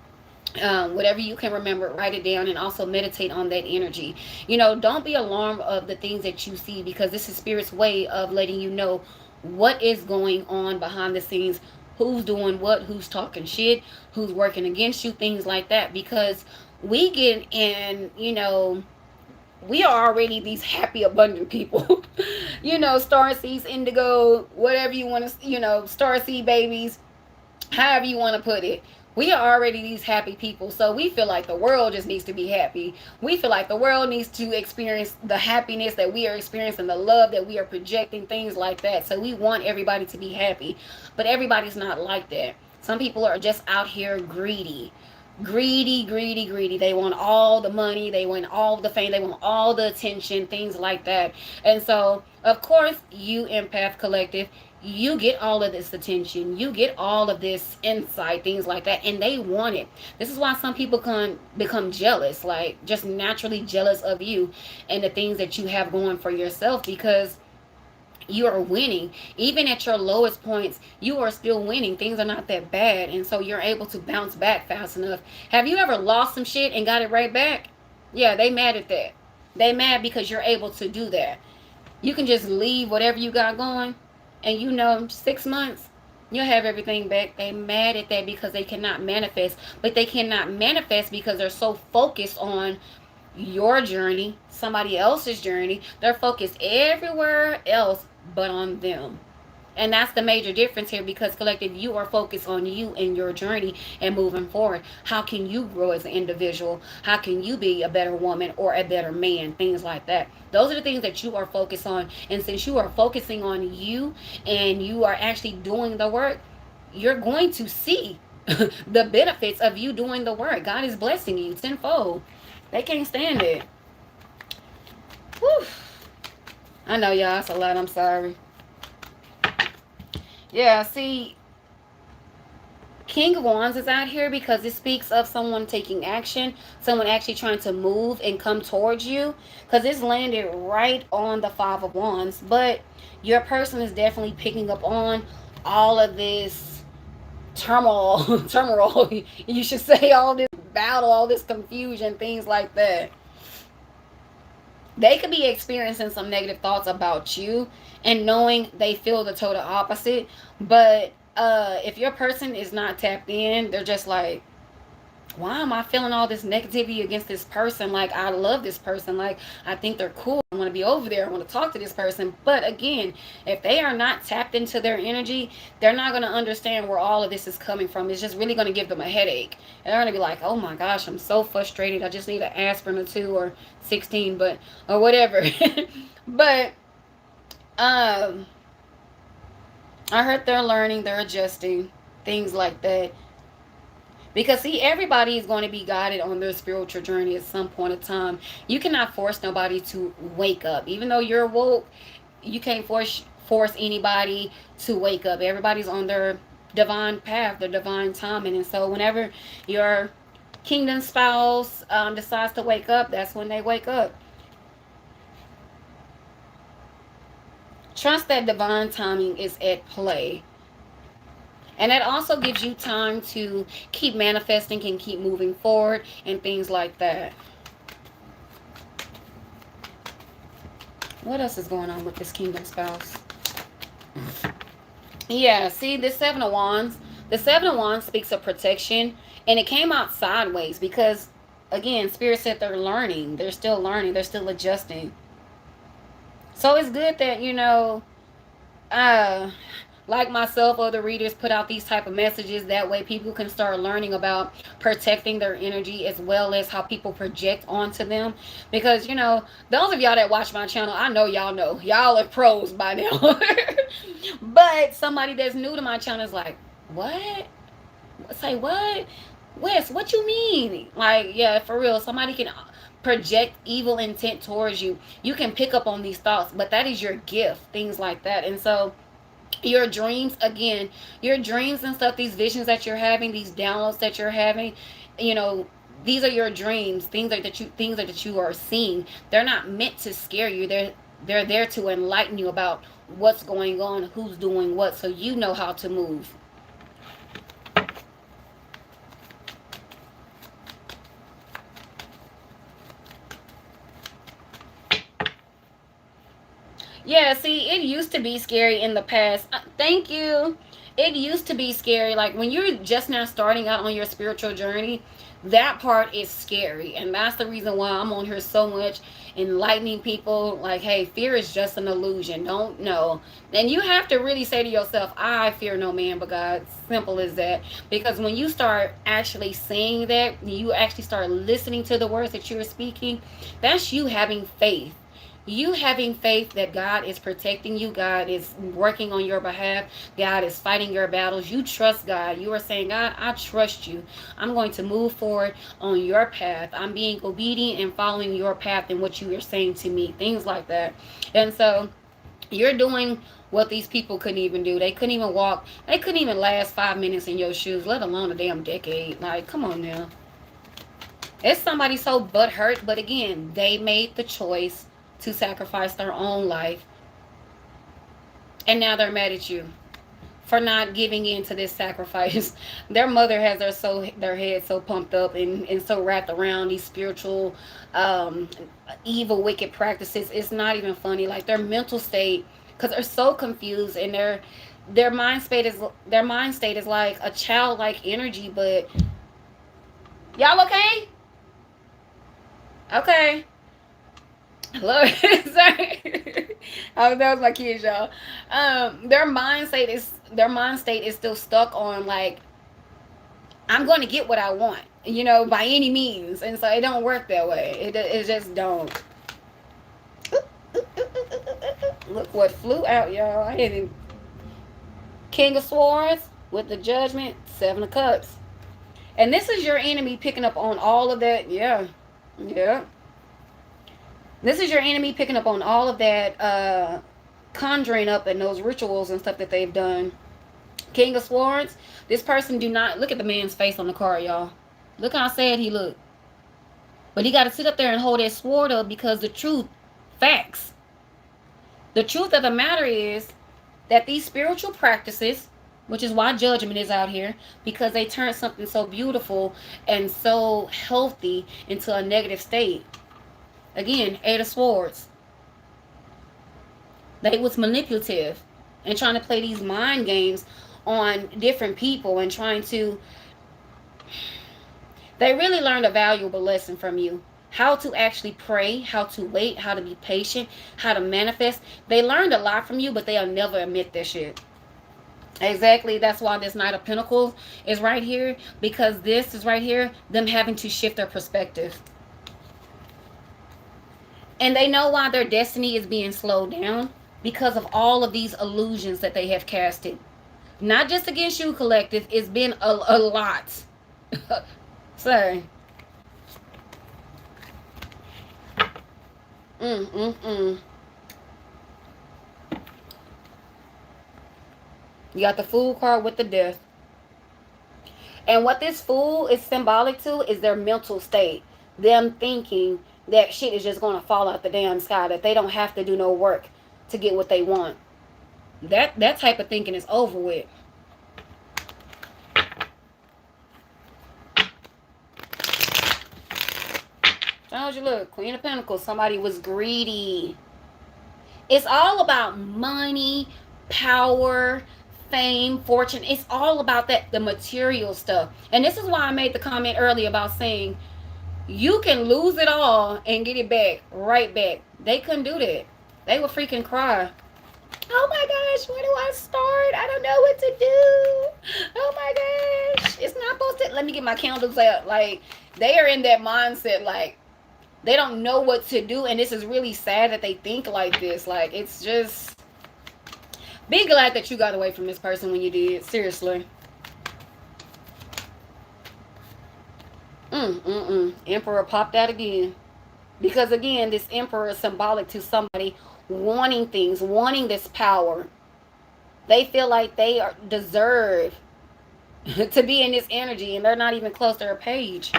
Whatever you can remember, write it down, and also meditate on that energy. Don't be alarmed of the things that you see, because this is spirit's way of letting you know what is going on behind the scenes, who's doing what, who's talking shit, who's working against you, things like that. Because we get in, we are already these happy, abundant people. Star seeds, indigo, whatever you want to, star seed babies, however you want to put it. We are already these happy people, so we feel like the world just needs to be happy. We feel like the world needs to experience the happiness that we are experiencing, the love that we are projecting, things like that. So we want everybody to be happy, but everybody's not like that. Some people are just out here greedy. Greedy, greedy, greedy. They want all the money, they want all the fame, they want all the attention, things like that. And so, of course, you empath collective, you get all of this attention, you get all of this insight, things like that, and they want it. This is why some people can become jealous, like just naturally jealous of you and the things that you have going for yourself, because you are winning. Even at your lowest points, you are still winning. Things are not that bad, and so you're able to bounce back fast enough. Have you ever lost some shit and got it right back? Yeah, they mad at that. They mad because you're able to do that. You can just leave whatever you got going, and 6 months you'll have everything back. They mad at that because they cannot manifest, but they cannot manifest because they're so focused on your journey, somebody else's journey. They're focused everywhere else but on them. And that's the major difference here, because collective, you are focused on you and your journey and moving forward. How can you grow as an individual? How can you be a better woman or a better man? Things like that. Those are the things that you are focused on. And since you are focusing on you and you are actually doing the work, you're going to see the benefits of you doing the work. God is blessing you tenfold. They can't stand it. Whew. I know, y'all, it's a lot. I'm sorry. Yeah, see, King of Wands is out here because it speaks of someone taking action, someone actually trying to move and come towards you, because it's landed right on the Five of Wands. But your person is definitely picking up on all of this turmoil, you should say, all this battle, all this confusion, things like that. They could be experiencing some negative thoughts about you and knowing they feel the total opposite. But if your person is not tapped in, they're just like, why am I feeling all this negativity against this person? Like, I love this person. Like, I think they're cool. I want to be over there. I want to talk to this person. But again, if they are not tapped into their energy, they're not going to understand where all of this is coming from. It's just really going to give them a headache. And they're going to be like, oh my gosh, I'm so frustrated. I just need an aspirin or 2 or 16, or whatever. But I heard they're learning, they're adjusting, things like that. Because, see, everybody is going to be guided on their spiritual journey at some point in time. You cannot force nobody to wake up. Even though you're woke, you can't force anybody to wake up. Everybody's on their divine path, their divine timing. And so whenever your kingdom spouse decides to wake up, that's when they wake up. Trust that divine timing is at play. And that also gives you time to keep manifesting and keep moving forward and things like that. What else is going on with this kingdom spouse? Yeah, see, the Seven of Wands. The Seven of Wands speaks of protection. And it came out sideways because, again, Spirit said they're learning. They're still learning. They're still adjusting. So it's good that, like myself, other readers put out these type of messages. That way people can start learning about protecting their energy, as well as how people project onto them. Because, those of y'all that watch my channel, I know y'all know. Y'all are pros by now. But somebody that's new to my channel is like, what? Say what? Wes, what you mean? Like, yeah, for real. Somebody can project evil intent towards you. You can pick up on these thoughts, but that is your gift. Things like that. And so your dreams, again, your dreams and stuff, these visions that you're having, these downloads that you're having, these are your dreams, things that you are seeing. They're not meant to scare you. They're there to enlighten you about what's going on, who's doing what, so you know how to move. Yeah, see, it used to be scary in the past. Thank you. It used to be scary. Like, when you're just now starting out on your spiritual journey, that part is scary. And that's the reason why I'm on here so much, enlightening people. Like, hey, fear is just an illusion. Don't know. And you have to really say to yourself, I fear no man but God. Simple as that. Because when you start actually saying that, you actually start listening to the words that you're speaking, that's you having faith. you having faith that God is protecting you, God is working on your behalf, God is fighting your battles. You trust God. You are saying, God, I trust you. I'm going to move forward on your path. I'm being obedient and following your path and what you are saying to me. Things like that. And so you're doing what these people couldn't even do. They couldn't even walk. They couldn't even last 5 minutes in your shoes, let alone a damn decade. Like, come on now. It's somebody so butthurt, but again, they made the choice to sacrifice their own life, and now they're mad at you for not giving in to this sacrifice. Their mother has their head so pumped up and so wrapped around these spiritual, evil, wicked practices. It's not even funny. Like their mental state, because they're so confused, and their mind state is like a childlike energy. But y'all okay? Okay. Hello. Sorry. That was my kids, y'all. Their mind state is still stuck on like, I'm going to get what I want, by any means, and so it don't work that way. It just don't. Look what flew out, y'all. I didn't. King of Swords with the Judgment, Seven of Cups, and this is your enemy picking up on all of that. Yeah. This is your enemy picking up on all of that, conjuring up and those rituals and stuff that they've done. King of Swords, this person do not, look at the man's face on the card, y'all. Look how sad he looked. But he got to sit up there and hold that sword up because the truth, facts. The truth of the matter is that these spiritual practices, which is why judgment is out here, because they turn something so beautiful and so healthy into a negative state. Again, Eight of Swords. They was manipulative and trying to play these mind games on different people and trying to... They really learned a valuable lesson from you. How to actually pray, how to wait, how to be patient, how to manifest. They learned a lot from you, but they'll never admit this shit. Exactly. That's why this Knight of Pentacles is right here, because this is right here, them having to shift their perspective. And they know why their destiny is being slowed down, because of all of these illusions that they have casted. Not just against you, collective. It's been a lot. So. You got the Fool card with the Death. And what this Fool is symbolic to is their mental state. Them thinking that shit is just going to fall out the damn sky. That they don't have to do no work to get what they want. That type of thinking is over with. How'd you look? Queen of Pentacles. Somebody was greedy. It's all about money, power, fame, fortune. It's all about that, the material stuff. And this is why I made the comment earlier about saying you can lose it all and get it back, right back. They couldn't do that. They would freaking cry. Oh my gosh, where do I start? I don't know what to do. Oh my gosh. It's not supposed to. Let me get my candles out. Like, they are in that mindset, like, they don't know what to do. And this is really sad that they think like this. Like, it's just... Be glad that you got away from this person when you did. Seriously. Emperor popped out again. Because, again, this Emperor is symbolic to somebody wanting things, wanting this power. They feel like they deserve to be in this energy, and they're not even close to her page.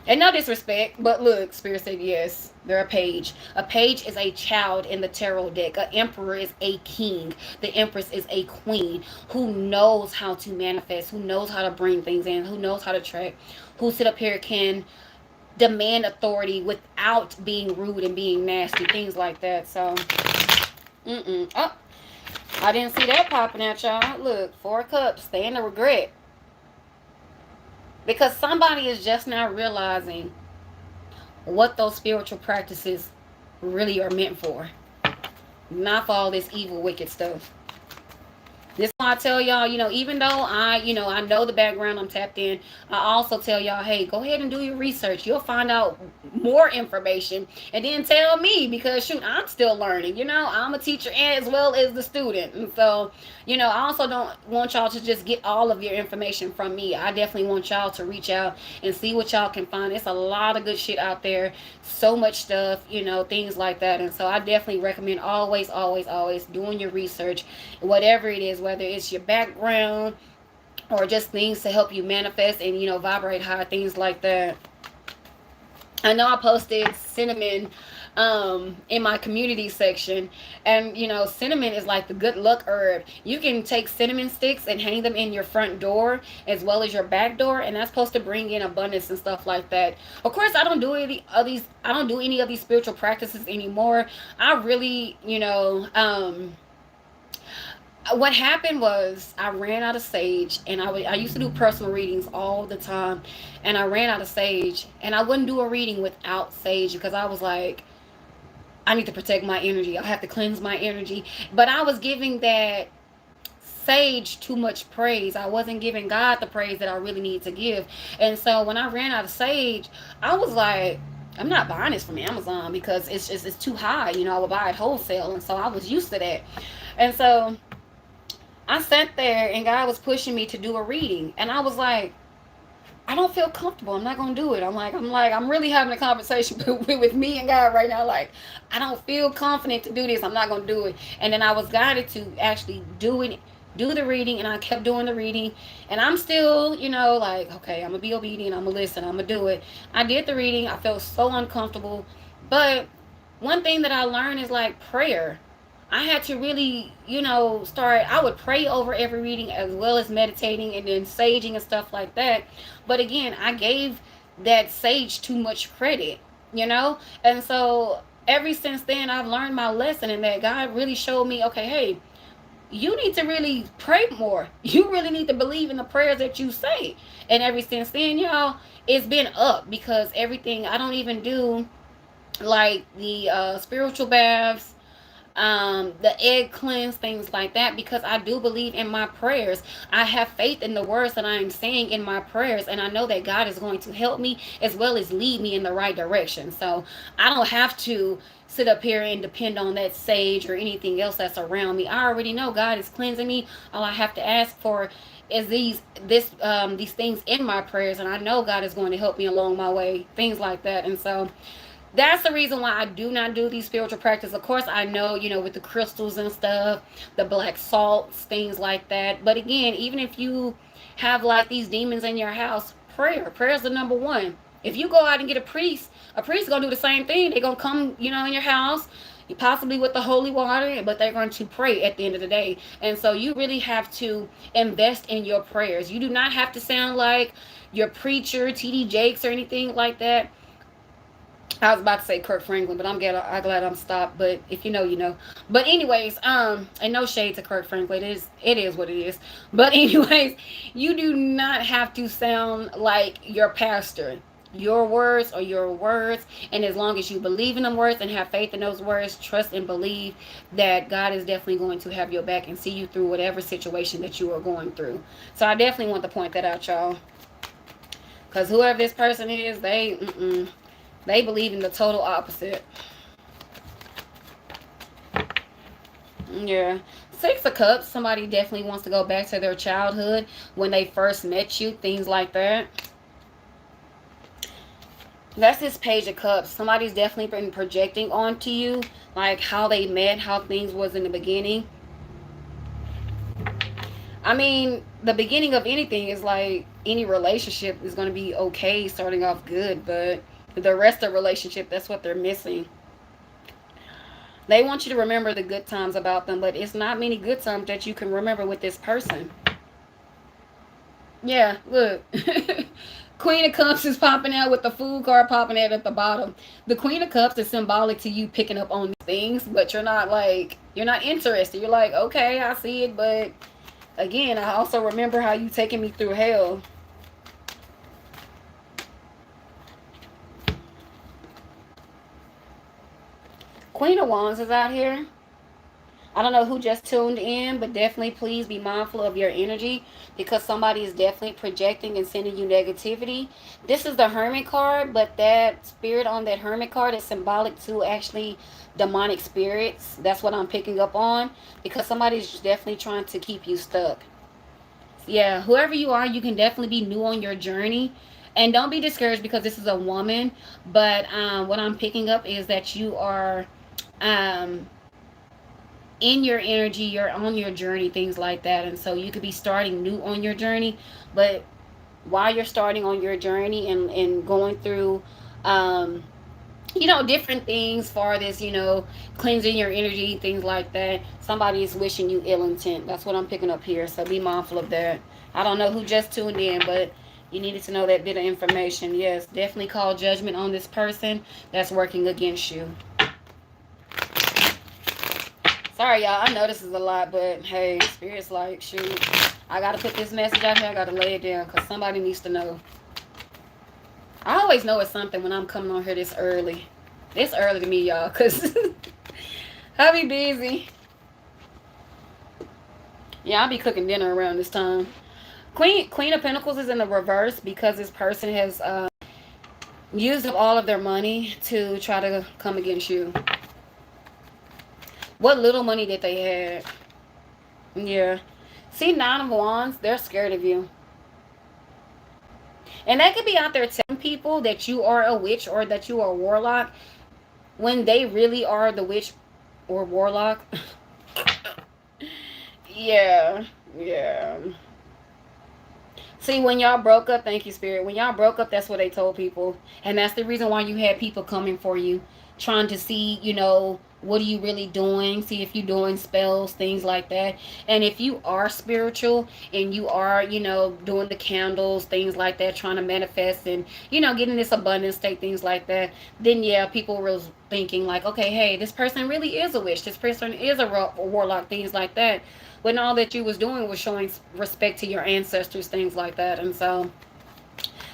And no disrespect, but look, Spirit said yes, they're a page. A page is a child in the tarot deck. An emperor is a king. The empress is a queen who knows how to manifest, who knows how to bring things in, who knows how to track, who sit up here can demand authority without being rude and being nasty, things like that. So, oh, I didn't see that popping out, y'all. Look, Four of Cups, staying in regret. Because somebody is just now realizing what those spiritual practices really are meant for. Not for all this evil, wicked stuff. I tell y'all, even though I know the background, I'm tapped in, I also tell y'all, hey, go ahead and do your research. You'll find out more information and then tell me, because shoot, I'm still learning. I'm a teacher as well as the student. And so, I also don't want y'all to just get all of your information from me. I definitely want y'all to reach out and see what y'all can find. It's a lot of good shit out there. So much stuff, things like that. And so I definitely recommend always, always, always doing your research, whatever it is, whether it's your background or just things to help you manifest and vibrate high, things like that. I know I posted cinnamon in my community section, and cinnamon is like the good luck herb. You can take cinnamon sticks and hang them in your front door as well as your back door, and that's supposed to bring in abundance and stuff like that. Of course, I don't do any of these spiritual practices anymore. I really, what happened was I ran out of sage, and I used to do personal readings all the time, and I ran out of sage, and I wouldn't do a reading without sage because I was like, I need to protect my energy. I have to cleanse my energy. But I was giving that sage too much praise. I wasn't giving God the praise that I really need to give. And so when I ran out of sage, I was like, I'm not buying this from Amazon because it's too high. I would buy it wholesale, and so I was used to that. And so I sat there and God was pushing me to do a reading, and I was like, I don't feel comfortable. I'm not gonna do it. I'm really having a conversation with me and God right now. Like, I don't feel confident to do this. I'm not gonna do it. And then I was guided to actually do the reading, and I kept doing the reading. And I'm still, like, okay, I'm gonna be obedient. I'm gonna listen. I'm gonna do it. I did the reading. I felt so uncomfortable, but one thing that I learned is like prayer. I had to really, I would pray over every reading as well as meditating and then saging and stuff like that. But again, I gave that sage too much credit. And so ever since then, I've learned my lesson, and that God really showed me, okay, hey, you need to really pray more. You really need to believe in the prayers that you say. And ever since then, y'all, it's been up, because everything, I don't even do like the spiritual baths, the egg cleanse, things like that, because I do believe in my prayers. I have faith in the words that I am saying in my prayers, and I know that God is going to help me as well as lead me in the right direction. So I don't have to sit up here and depend on that sage or anything else that's around me. I already know God is cleansing me. All I have to ask for is these things in my prayers, and I know God is going to help me along my way, things like that. And so that's the reason why I do not do these spiritual practices. Of course, I know, with the crystals and stuff, the black salts, things like that. But again, even if you have like these demons in your house, prayer is the number one. If you go out and get a priest gonna do the same thing. They're gonna come, in your house, possibly with the holy water, but they're going to pray at the end of the day. And so you really have to invest in your prayers. You do not have to sound like your preacher, TD Jakes, or anything like that. I was about to say Kurt Franklin, but I'm glad I'm stopped. But if you know, you know. But anyways, and no shade to Kurt Franklin. It is what it is. But anyways, you do not have to sound like your pastor. Your words are your words, and as long as you believe in them words and have faith in those words, trust and believe that God is definitely going to have your back and see you through whatever situation that you are going through. So I definitely want to point that out, y'all. Because whoever this person is, they believe in the total opposite. Yeah. Six of Cups. Somebody definitely wants to go back to their childhood when they first met you. Things like that. That's this Page of Cups. Somebody's definitely been projecting onto you. Like how they met. How things was in the beginning. I mean, the beginning of anything is like any relationship is going to be okay, starting off good, but the rest of the relationship, that's what they're missing. They want you to remember the good times about them, but it's not many good times that you can remember with this person. Yeah, look. Queen of Cups is popping out with the Fool card popping out at the bottom. The Queen of Cups is symbolic to you picking up on these things, but you're not interested. You're like, okay, I see it, but again, I also remember how you taking me through hell. Queen of Wands is out here. I don't know who just tuned in, but definitely please be mindful of your energy because somebody is definitely projecting and sending you negativity. This is the Hermit card, but that spirit on that Hermit card is symbolic to actually demonic spirits. That's what I'm picking up on because somebody's definitely trying to keep you stuck. Yeah, whoever you are, you can definitely be new on your journey. And don't be discouraged because this is a woman. But what I'm picking up is that you are um, in your energy, you're on your journey, things like that. And so you could be starting new on your journey. But while you're starting on your journey and going through, um, different things for this, cleansing your energy, things like that, somebody is wishing you ill intent. That's what I'm picking up here. So be mindful of that. I don't know who just tuned in, but you needed to know that bit of information. Yes, definitely call judgment on this person that's working against you. Sorry, y'all. I know this is a lot, but hey, Spirit's like, shoot, I got to put this message out here. I got to lay it down because somebody needs to know. I always know it's something when I'm coming on here this early. It's early to me, y'all, because I be busy. Yeah, I'll be cooking dinner around this time. Queen of Pentacles is in the reverse because this person has used up all of their money to try to come against you. What little money that they had. Yeah. See, 9 of Wands, they're scared of you. And they could be out there telling people that you are a witch or that you are a warlock when they really are the witch or warlock. Yeah. See, when y'all broke up, thank you, Spirit. When y'all broke up, that's what they told people. And that's the reason why you had people coming for you, trying to see, what are you really doing? See if you're doing spells, things like that. And if you are spiritual and you are, doing the candles, things like that, trying to manifest and, getting this abundance state, things like that, then yeah, people were thinking like, okay, hey, this person really is a witch. This person is a warlock, things like that. When all that you was doing was showing respect to your ancestors, things like that. And so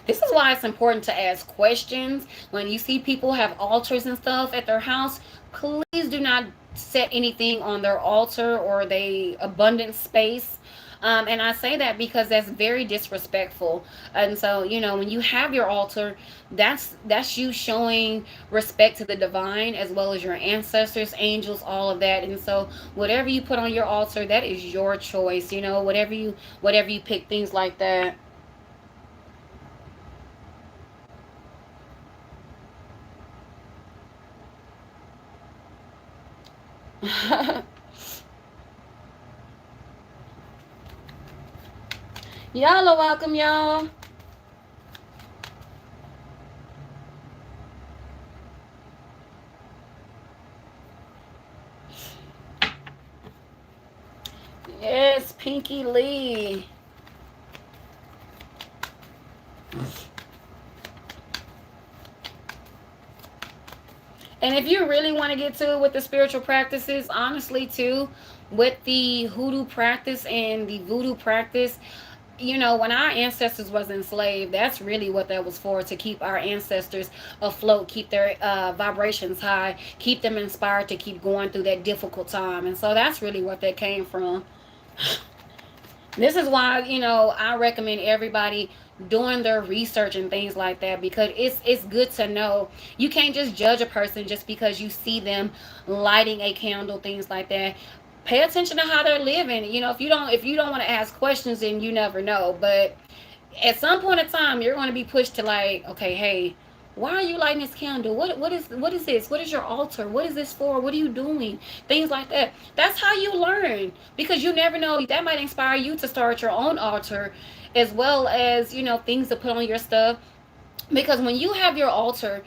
this is why it's important to ask questions. When you see people have altars and stuff at their house, please do not set anything on their altar or they abundant space. And I say that because that's very disrespectful. And so, when you have your altar, that's you showing respect to the divine as well as your ancestors, angels, all of that. And so whatever you put on your altar, that is your choice, whatever you pick, things like that. Y'all are welcome, y'all. Yes, Pinky Lee. And if you really want to get to it with the spiritual practices, honestly, too, with the hoodoo practice and the voodoo practice, when our ancestors was enslaved, that's really what that was for, to keep our ancestors afloat, keep their vibrations high, keep them inspired to keep going through that difficult time. And so that's really what that came from. This is why, I recommend everybody doing their research and things like that, because it's good to know. You can't just judge a person just because you see them lighting a candle, things like that. Pay attention to how they're living. If you don't want to ask questions, then you never know. But at some point in time, you're going to be pushed to like, okay, hey, why are you lighting this candle? What is this? What is your altar? What is this for? What are you doing? Things like that. That's how you learn, because you never know, that might inspire you to start your own altar, as well as things to put on your stuff. Because when you have your altar,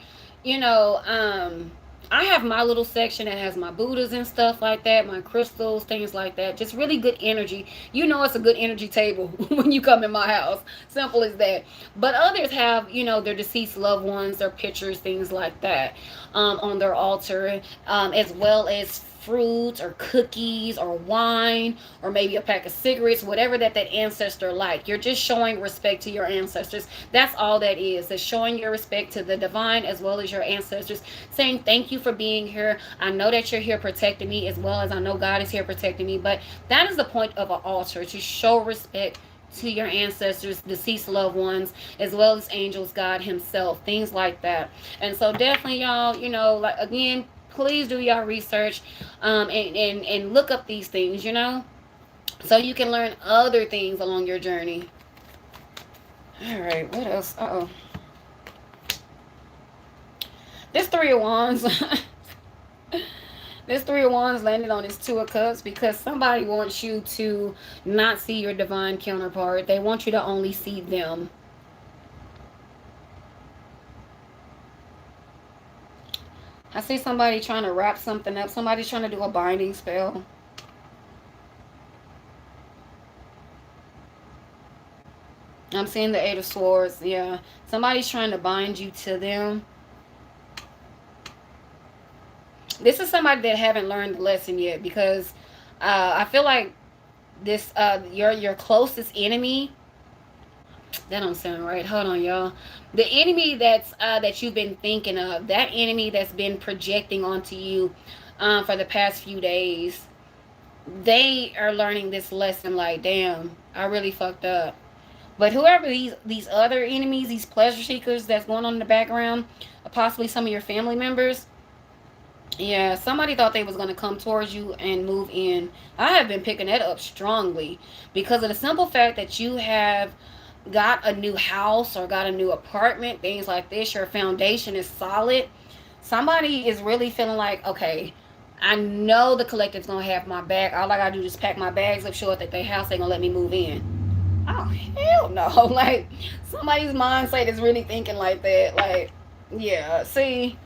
I have my little section that has my Buddhas and stuff like that, my crystals, things like that. Just really good energy. It's a good energy table when you come in my house. Simple as that. But others have, their deceased loved ones, their pictures, things like that, on their altar, as well as fruits or cookies or wine or maybe a pack of cigarettes, whatever that ancestor like. You're just showing respect to your ancestors. That's all that is. That's showing your respect to the divine as well as your ancestors, saying thank you for being here. I know that you're here protecting me as well as I know God is here protecting me. But that is the point of an altar, to show respect to your ancestors, deceased loved ones, as well as angels, God himself, things like that. And so definitely, y'all, like, again, please do y'all research, and look up these things, so you can learn other things along your journey. All right, what else? Uh-oh. This Three of Wands. This Three of Wands landed on this Two of Cups because somebody wants you to not see your divine counterpart. They want you to only see them. I see somebody trying to wrap something up. Somebody's trying to do a binding spell. I'm seeing the Eight of Swords. Yeah. Somebody's trying to bind you to them. This is somebody that haven't learned the lesson yet, because I feel like this your closest enemy. That don't sound right. Hold on, y'all. The enemy that you've been thinking of, that enemy that's been projecting onto you for the past few days, they are learning this lesson. Like, damn, I really fucked up. But whoever these other enemies, these pleasure seekers that's going on in the background, possibly some of your family members. Yeah, somebody thought they was going to come towards you and move in. I have been picking that up strongly because of the simple fact that you have got a new house or got a new apartment, things like this. Your foundation is solid. Somebody is really feeling like, okay, I know the collective's going to have my back. All I got to do is pack my bags up, show up at their house, they're going to let me move in. Oh, hell no. Like, somebody's mindset is really thinking like that. Like, yeah, see...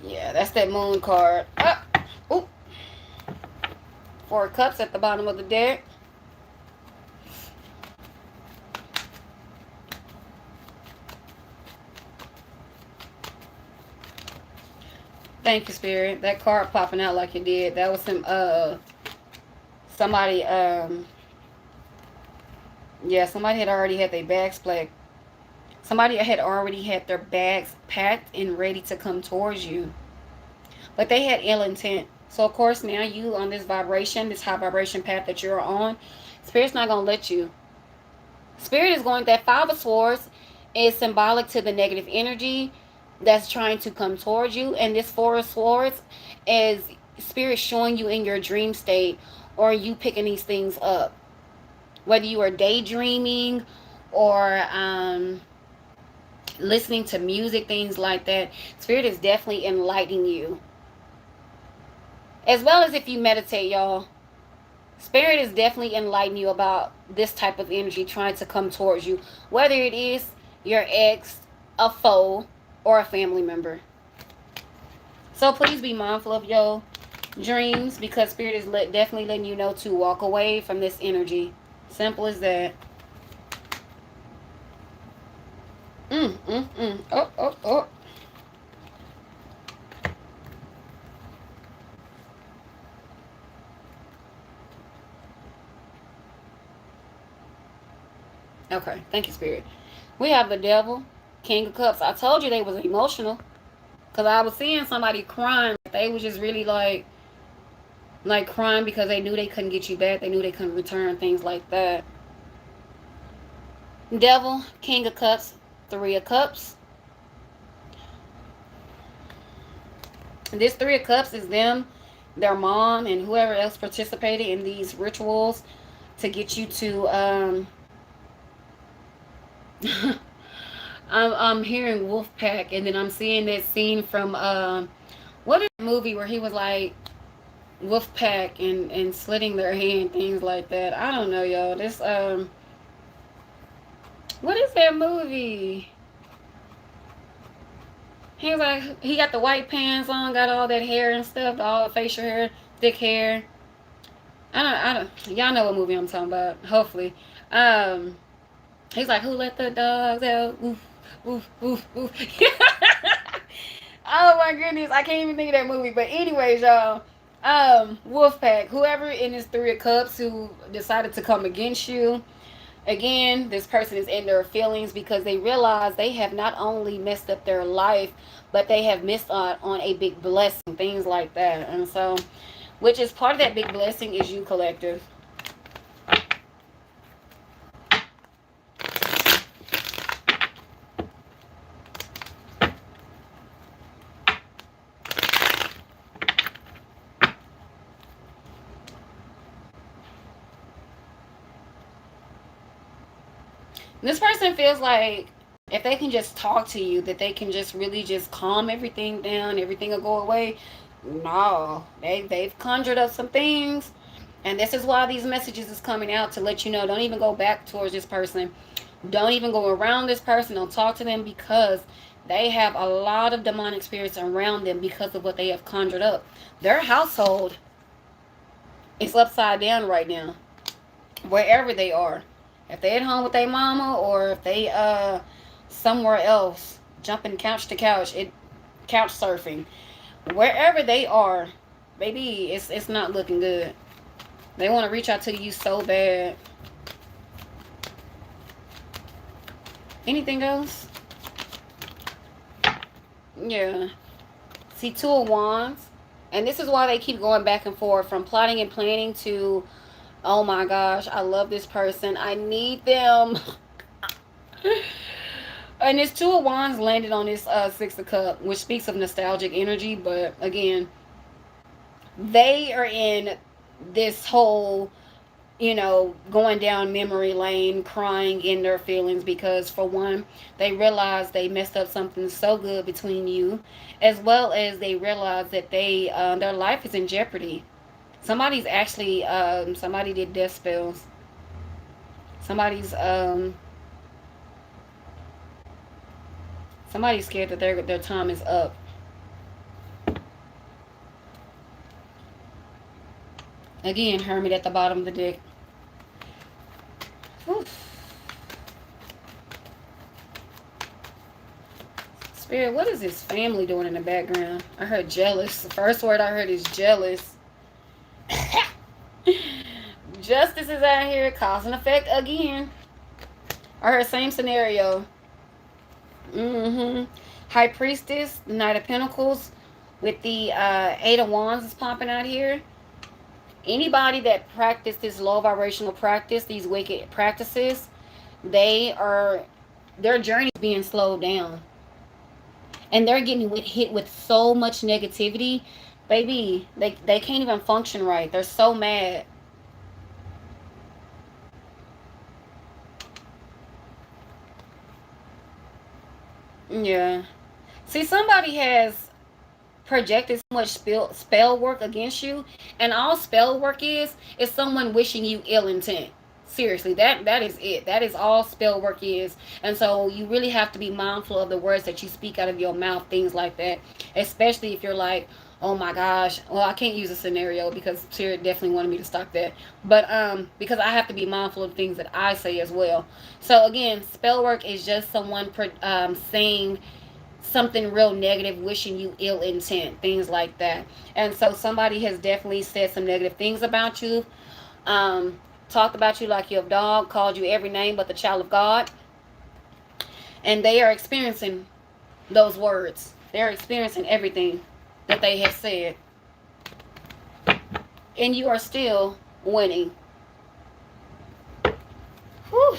Yeah, that's that Moon card. Ooh. Four of Cups at the bottom of the deck. Thank you, Spirit. That card popping out like it did. That was somebody, yeah, somebody had already had their bags packed. Somebody had already had their bags packed and ready to come towards you. But they had ill intent. So, of course, now you on this vibration, this high vibration path that you're on, Spirit's not going to let you. Spirit is going, that Five of Swords is symbolic to the negative energy that's trying to come towards you. And this Four of Swords is Spirit showing you in your dream state, or you picking these things up. Whether you are daydreaming or listening to music, things like that, Spirit is definitely enlightening you. As well as if you meditate, y'all, Spirit is definitely enlightening you about this type of energy trying to come towards you, whether it is your ex, a foe, or a family member. So please be mindful of your dreams, because Spirit is definitely letting you know to walk away from this energy. Simple as that. Oh. Okay, thank you, Spirit. We have the Devil, King of Cups. I told you they was emotional, because I was seeing somebody crying. They was just really like crying because they knew they couldn't get you back. They knew they couldn't return, things like that. Devil, King of Cups, Three of Cups. This Three of Cups is them, their mom, and whoever else participated in these rituals to get you to I'm hearing wolf pack, and then I'm seeing that scene from what is the movie where he was like wolf pack and slitting their hand, things like that. I don't know, y'all. This what is that movie? He was like, he got the white pants on, got all that hair and stuff, all the facial hair, thick hair. I don't, y'all know what movie I'm talking about, hopefully. He's like, who let the dogs out? Oof, oof, oof, oof. Oh my goodness, I can't even think of that movie. But anyways, y'all, Wolfpack, whoever in this Three of Cups who decided to come against you, again, this person is in their feelings because they realize they have not only messed up their life, but they have missed out on a big blessing, things like that. And so, which is part of that big blessing is you, collective. This person feels like if they can just talk to you, that they can just really just calm everything down, everything will go away. No, they've conjured up some things, and this is why these messages is coming out to let you know. Don't even go back towards this person. Don't even go around this person. Don't talk to them because they have a lot of demonic spirits around them because of what they have conjured up. Their household is upside down right now, wherever they are. If they at home with their mama or if they somewhere else, jumping couch to couch, couch surfing, wherever they are, baby, it's not looking good. They want to reach out to you so bad. Anything else? Yeah. See, Two of Wands. And this is why they keep going back and forth from plotting and planning to, oh my gosh, I love this person. I need them. And this Two of Wands landed on this Six of Cups, which speaks of nostalgic energy. But again, they are in this whole, going down memory lane, crying in their feelings because, for one, they realize they messed up something so good between you, as well as they realize that their life is in jeopardy. Somebody's actually, somebody did death spells. Somebody's somebody's scared that their time is up. Again, Hermit at the bottom of the deck. Whew. Spirit, what is this family doing in the background? I heard jealous. The first word I heard is jealous. Justice is out here, cause and effect again. I heard same scenario. High Priestess, the Knight of Pentacles, with the Eight of Wands is popping out here. Anybody that practice this low vibrational practice, these wicked practices, their journey is being slowed down. And they're getting hit with so much negativity. Baby, they can't even function right. They're so mad. Yeah. See, somebody has projected so much spell work against you, and all spell work is someone wishing you ill intent. Seriously, that is it. That is all spell work is. And so you really have to be mindful of the words that you speak out of your mouth, things like that, especially if you're like, oh my gosh, well, I can't use a scenario because Spirit definitely wanted me to stop that, but because I have to be mindful of things that I say as well. So again, spell work is just someone saying something real negative, wishing you ill intent, things like that. And so somebody has definitely said some negative things about you, talked about you like you're a dog, called you every name but the child of God, and they are experiencing those words. They're experiencing everything that they have said, and you are still winning. Whew.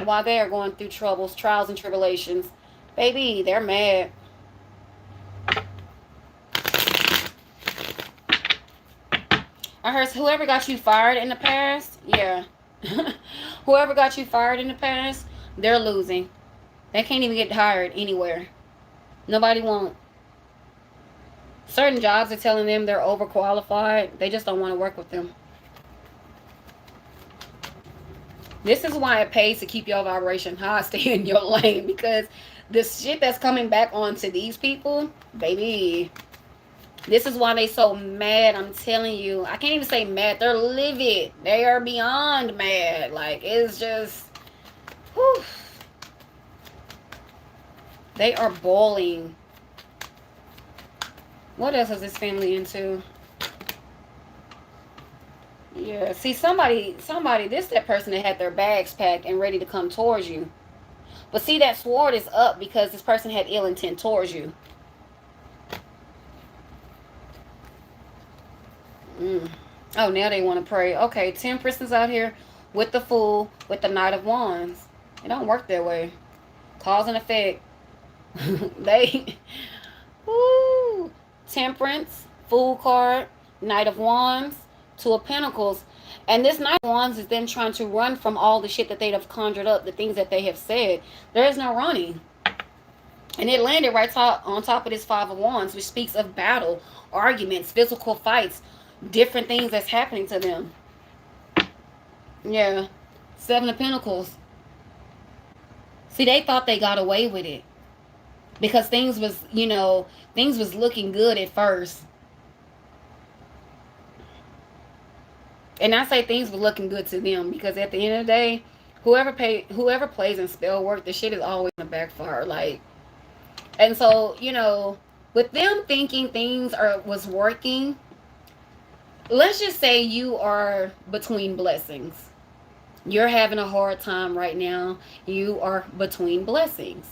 While they are going through troubles, trials, and tribulations, baby, they're mad. I heard whoever got you fired in the past, yeah. Whoever got you fired in the past, they're losing. They can't even get hired anywhere. Nobody won't. Certain jobs are telling them they're overqualified. They just don't want to work with them. This is why it pays to keep your vibration high, stay in your lane, because the shit that's coming back onto these people, baby, this is why they so mad. I'm telling you, I can't even say mad. They're livid. They are beyond mad. Like, it's just, whew. They are boiling. What else is this family into? Yeah, see, somebody, this that person that had their bags packed and ready to come towards you. But see, that sword is up because this person had ill intent towards you. Mm. Oh, now they want to pray. Okay, Temperance is out here with the Fool, with the Knight of Wands. It don't work that way. Cause and effect. They, woo. Temperance, Fool card, Knight of Wands, Two of Pentacles. And this Knight of Wands is them trying to run from all the shit that they have conjured up, the things that they have said. There is no running. And it landed right on top of this Five of Wands, which speaks of battle, arguments, physical fights, different things that's happening to them. Yeah. Seven of Pentacles. See, they thought they got away with it. Because things was, things was looking good at first. And I say things were looking good to them because at the end of the day, whoever plays in spell work, the shit is always gonna backfire. Like, and so, with them thinking things was working, let's just say you are between blessings. You're having a hard time right now. You are between blessings.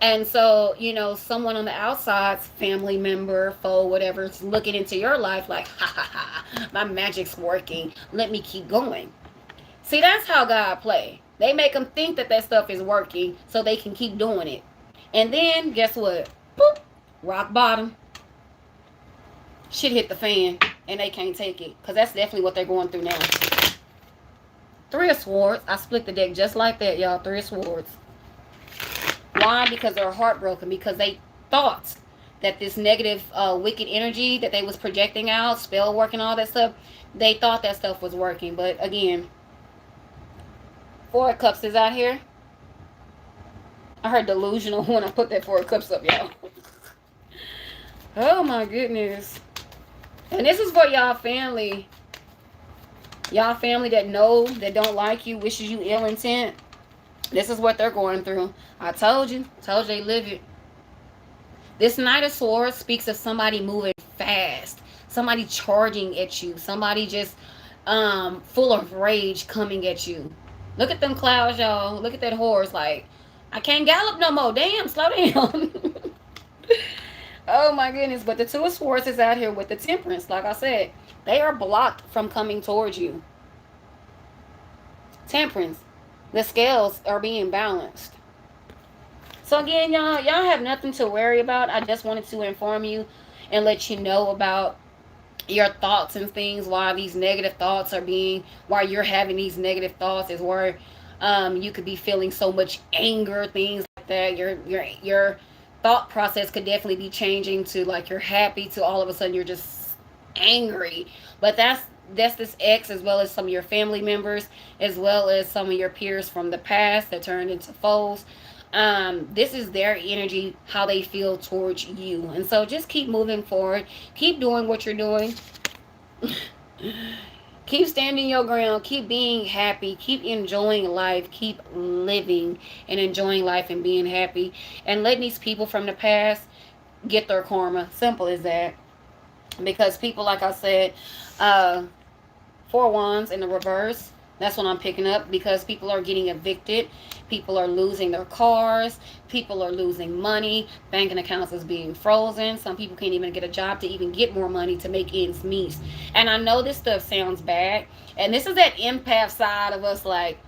And so, someone on the outside, family member, foe, whatever, is looking into your life like, ha ha ha, my magic's working. Let me keep going. See, that's how God play. They make them think that stuff is working so they can keep doing it. And then, guess what? Boop, rock bottom. Shit hit the fan and they can't take it. Because that's definitely what they're going through now. Three of Swords. I split the deck just like that, y'all. Three of Swords. Why? Because they're heartbroken. Because they thought that this negative, wicked energy that they was projecting out, spell work and all that stuff, they thought that stuff was working. But again, Four of Cups is out here. I heard delusional when I put that Four of Cups up, y'all. Oh my goodness. And this is for y'all family. Y'all family that don't like you, wishes you ill intent. This is what they're going through. I told you they live it. This Knight of Swords speaks of somebody moving fast. Somebody charging at you. Somebody just full of rage coming at you. Look at them clouds, y'all. Look at that horse. Like, I can't gallop no more. Damn, slow down. Oh my goodness. But the Two of Swords is out here with the Temperance. Like I said, they are blocked from coming towards you. Temperance. The scales are being balanced. So again, y'all have nothing to worry about. I just wanted to inform you and let you know about your thoughts and things, why these negative thoughts why you're having these negative thoughts is where you could be feeling so much anger, things like that. Your thought process could definitely be changing to like you're happy to all of a sudden you're just angry. But that's this ex, as well as some of your family members, as well as some of your peers from the past that turned into foes. This is their energy, how they feel towards you. And so just keep moving forward. Keep doing what you're doing. Keep standing your ground. Keep being happy. Keep enjoying life. Keep living and enjoying life and being happy. And letting these people from the past get their karma. Simple as that. Because people, like I said, Four Wands in the reverse. That's what I'm picking up, because people are getting evicted. People are losing their cars. People are losing money. Banking accounts is being frozen. Some people can't even get a job to even get more money to make ends meet. And I know this stuff sounds bad. And this is that empath side of us like,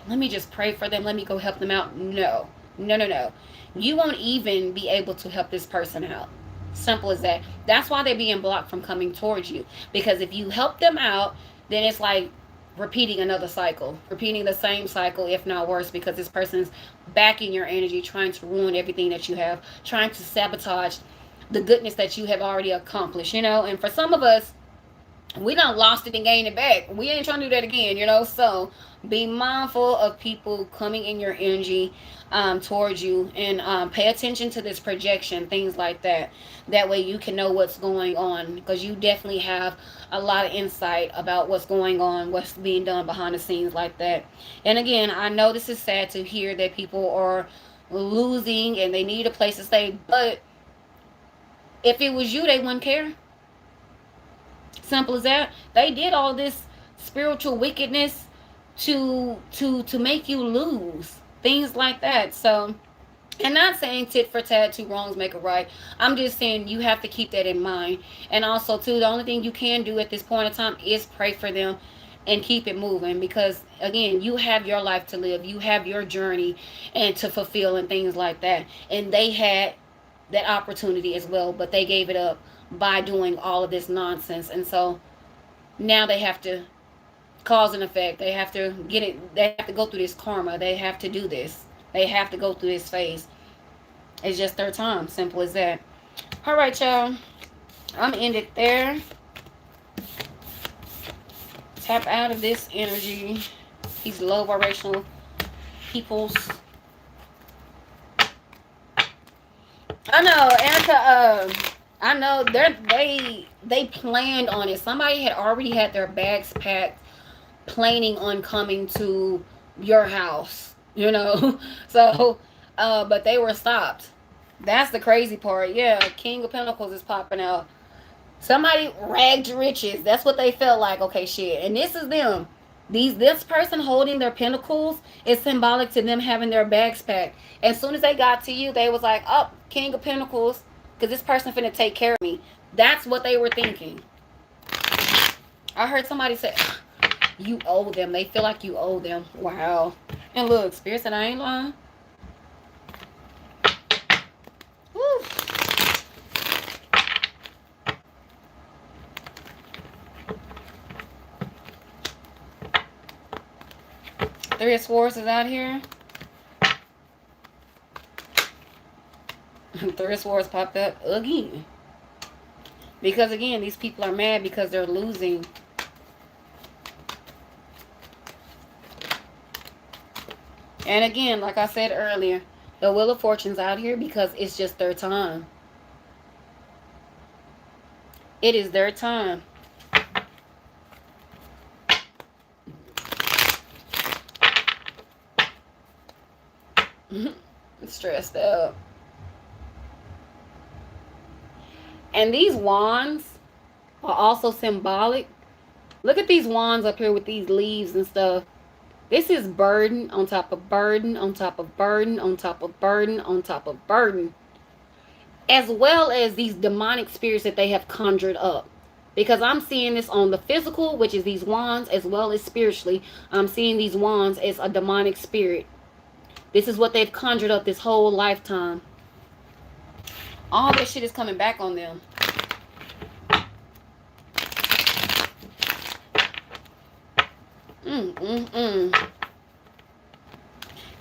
let me just pray for them. Let me go help them out. No. You won't even be able to help this person out. Simple as that. That's why they're being blocked from coming towards you. Because if you help them out, then it's like repeating another cycle, repeating the same cycle, if not worse, because this person's backing your energy, trying to ruin everything that you have, trying to sabotage the goodness that you have already accomplished, and for some of us, we done lost it and gained it back. We ain't trying to do that again, so be mindful of people coming in your energy towards you, and pay attention to this projection, things like that. That way you can know what's going on, because you definitely have a lot of insight about what's going on, what's being done behind the scenes like that. And again, I know this is sad to hear that people are losing and they need a place to stay, but If it was you, they wouldn't care. Simple as that. They did all this spiritual wickedness to make you lose. Things like that. So, and not saying tit for tat, two wrongs make a right. I'm just saying you have to keep that in mind. And also, too, the only thing you can do at this point in time is pray for them and keep it moving, because again, you have your life to live, you have your journey and to fulfill and things like that. And they had that opportunity as well, but they gave it up by doing all of this nonsense. And so now they have to cause and effect. They have to get it. They have to go through this karma. They have to do this. They have to go through this phase. It's just their time. Simple as that. All right, y'all. I'm gonna end it there. Tap out of this energy. These low vibrational peoples. I know, Erica. I know they planned on it. Somebody had already had their bags packed, planning on coming to your house. You know, so but they were stopped. That's the crazy part. Yeah, King of Pentacles is popping out. Somebody ragged riches. That's what they felt like. Okay, shit. And this is them. This person holding their pentacles is symbolic to them having their bags packed. As soon as they got to you, they was like, "Oh, King of Pentacles, because this person finna take care of me." That's what they were thinking. I heard somebody say, "You owe them." They feel like you owe them. Wow. And look, Spirit said, I ain't lying. Woo. Three of Swords is out here. Three of Swords popped up again. Because again, these people are mad because they're losing. And again, like I said earlier, the Wheel of Fortune's out here because it's just their time. It is their time. Stressed out. And these wands are also symbolic. Look at these wands up here with these leaves and stuff. This is burden on top of burden on top of burden on top of burden on top of burden. As well as these demonic spirits that they have conjured up. Because I'm seeing this on the physical, which is these wands, as well as spiritually. I'm seeing these wands as a demonic spirit. This is what they've conjured up this whole lifetime. All this shit is coming back on them.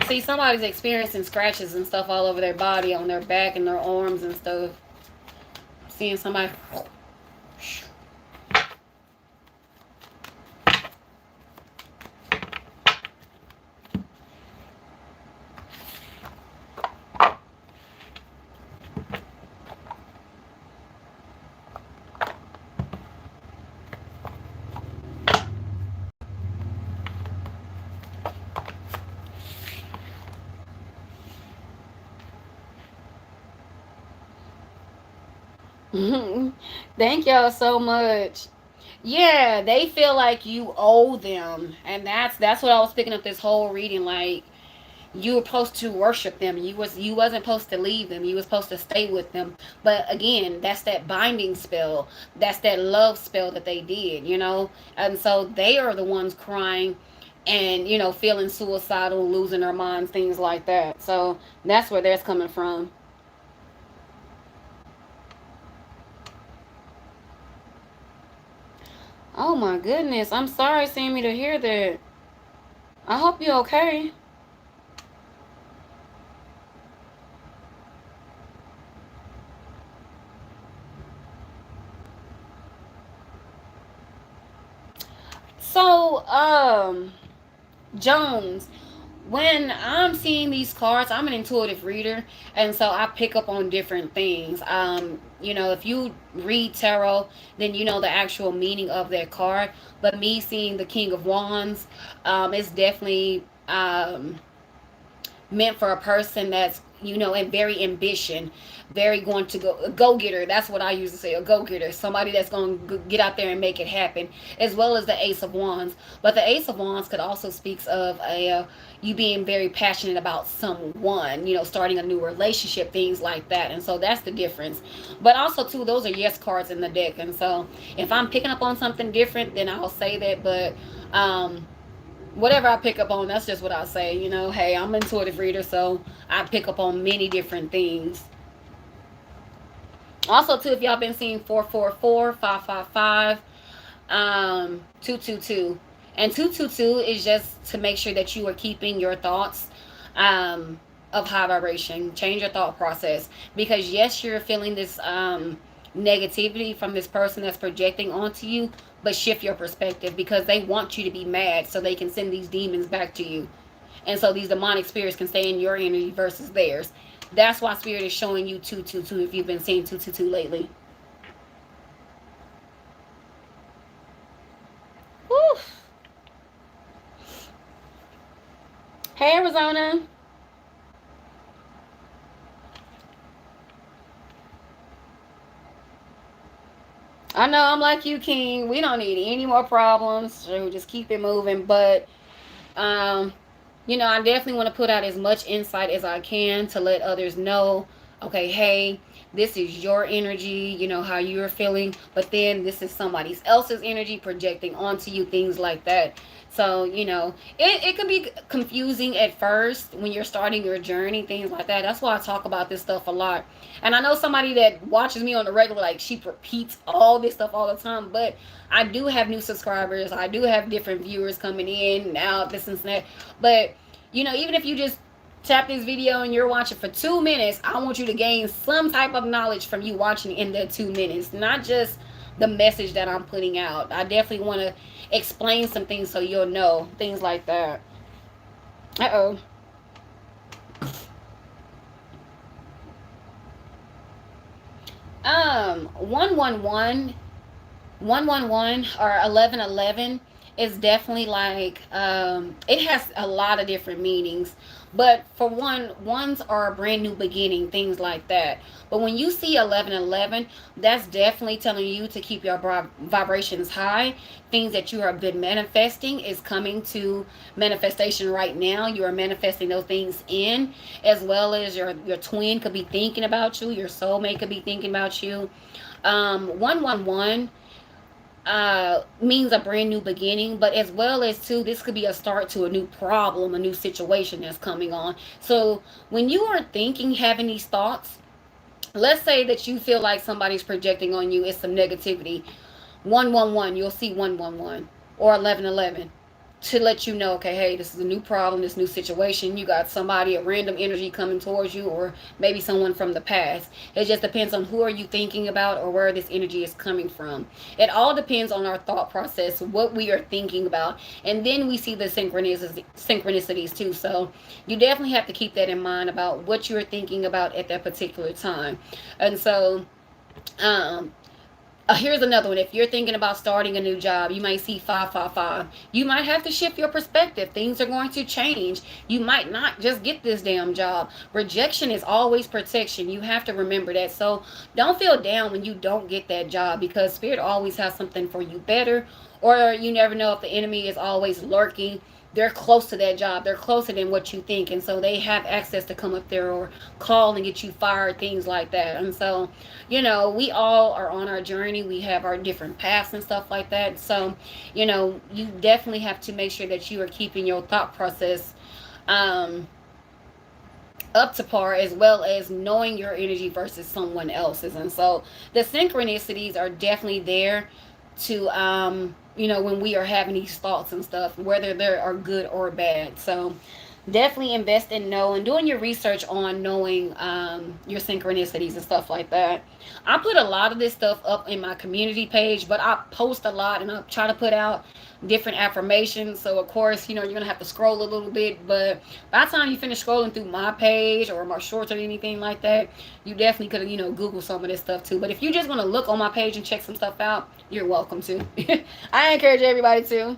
See, somebody's experiencing scratches and stuff all over their body, on their back and their arms and stuff. Seeing somebody... Thank y'all so much. Yeah, they feel like you owe them, and that's what I was picking up this whole reading. Like, you were supposed to worship them. You wasn't supposed to leave them. You was supposed to stay with them. But again, that's that binding spell. That's that love spell that they did. You know, and so they are the ones crying, and feeling suicidal, losing their minds, things like that. So that's where that's coming from. Oh my goodness. I'm sorry, Sammy, to hear that. I hope you're okay. So, Jones, when I'm seeing these cards, I'm an intuitive reader, and so I pick up on different things. If you read tarot, then you know the actual meaning of that card. But me seeing the King of Wands, it's definitely meant for a person that's, you know, and very ambition, very going to go, a go-getter. That's what I used to say, a go-getter, somebody that's going to get out there and make it happen, as well as the Ace of Wands. But the Ace of Wands could also speaks of a you being very passionate about someone, you know, starting a new relationship, things like that. And so that's the difference. But also too, those are yes cards in the deck. And so if I'm picking up on something different, then I'll say that. But whatever I pick up on, that's just what I say. You know, hey, I'm an intuitive reader, so I pick up on many different things. Also, too, if y'all been seeing 444, 555, 222, and 222 is just to make sure that you are keeping your thoughts of high vibration. Change your thought process, because yes, you're feeling this negativity from this person that's projecting onto you, but shift your perspective, because they want you to be mad so they can send these demons back to you. And so these demonic spirits can stay in your energy versus theirs. That's why Spirit is showing you 222 if you've been seeing 222 lately. Woo. Hey, Arizona. I know I'm like you, King. We don't need any more problems. So just keep it moving. But um, you know, I definitely want to put out as much insight as I can to let others know, okay, hey, this is your energy, you know, how you're feeling, but then this is somebody else's energy projecting onto you, things like that. So, you know, it can be confusing at first when you're starting your journey, things like that. That's why I talk about this stuff a lot. And I know somebody that watches me on the regular, like, she repeats all this stuff all the time, but I do have new subscribers. I do have different viewers coming in and out, this and that. But, you know, even if you just tap this video and you're watching for 2 minutes, I want you to gain some type of knowledge from you watching in that 2 minutes, not just the message that I'm putting out. I definitely want to explain some things so you'll know, things like that. Uh-oh. 111, 111 or 1111 is definitely like it has a lot of different meanings, but for one, ones are a brand new beginning, things like that. But when you see 1111, that's definitely telling you to keep your vibrations high. Things that you have been manifesting is coming to manifestation right now. You are manifesting those things in, as well as your twin could be thinking about you, your soulmate could be thinking about you. 111 means a brand new beginning, but as well as too, this could be a start to a new problem, a new situation that's coming on. So when you are thinking, having these thoughts, let's say that you feel like somebody's projecting on you, it's some negativity. 111, you'll see 111 or 1111 to let you know, okay, hey, this is a new problem, this new situation. You got somebody, a random energy coming towards you, or maybe someone from the past. It just depends on who are you thinking about or where this energy is coming from. It all depends on our thought process, what we are thinking about, and then we see the synchronicities too. So you definitely have to keep that in mind about what you're thinking about at that particular time. And so um here's another one. If you're thinking about starting a new job, you might see 555. You might have to shift your perspective. Things are going to change. You might not just get this damn job. Rejection is always protection. You have to remember that. So don't feel down when you don't get that job, because Spirit always has something for you better. Or you never know if the enemy is always lurking. They're close to that job. They're closer than what you think. And so they have access to come up there or call and get you fired, things like that. And so, you know, we all are on our journey. We have our different paths and stuff like that. So, you know, you definitely have to make sure that you are keeping your thought process um, up to par, as well as knowing your energy versus someone else's. And so the synchronicities are definitely there to you know, when we are having these thoughts and stuff, whether they are good or bad. So definitely invest in knowing, doing your research on knowing your synchronicities and stuff like that. I put a lot of this stuff up in my community page, but I post a lot and I try to put out different affirmations. So of course, you know, you're gonna have to scroll a little bit, but by the time you finish scrolling through my page or my shorts or anything like that, you definitely could, you know, Google some of this stuff too. But if you just want to look on my page and check some stuff out, you're welcome to. I encourage everybody to.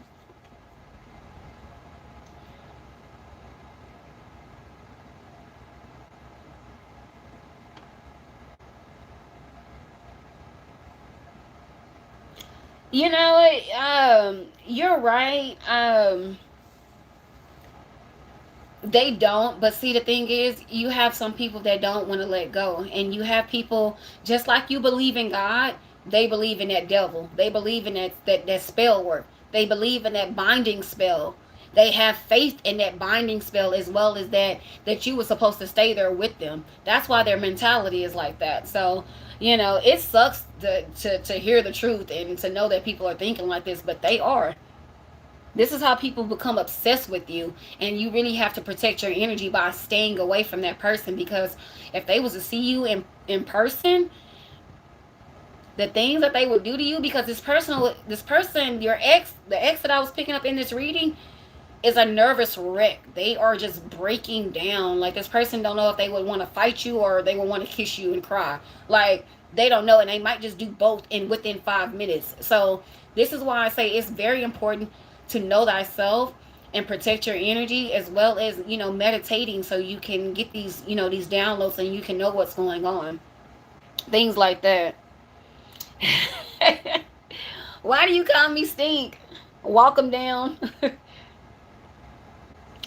You know, you're right. They don't, but see, the thing is, you have some people that don't want to let go, and you have people just like you believe in God. They believe in that devil. They believe in that spell work. They believe in that binding spell. They have faith in that binding spell, as well as that you were supposed to stay there with them. That's why their mentality is like that. So, it sucks to hear the truth and to know that people are thinking like this, but they are. This is how people become obsessed with you, and you really have to protect your energy by staying away from that person, because if they was to see you in person, the things that they would do to you, because this person, your ex, the ex that I was picking up in this reading, is a nervous wreck. They are just breaking down. Like, this person don't know if they would want to fight you or they would want to kiss you and cry. Like, they don't know, and they might just do both in within 5 minutes. So this is why I say it's very important to know thyself and protect your energy, as well as meditating, so you can get these downloads and you can know what's going on, things like that. Why do you call me stink? Walk them down.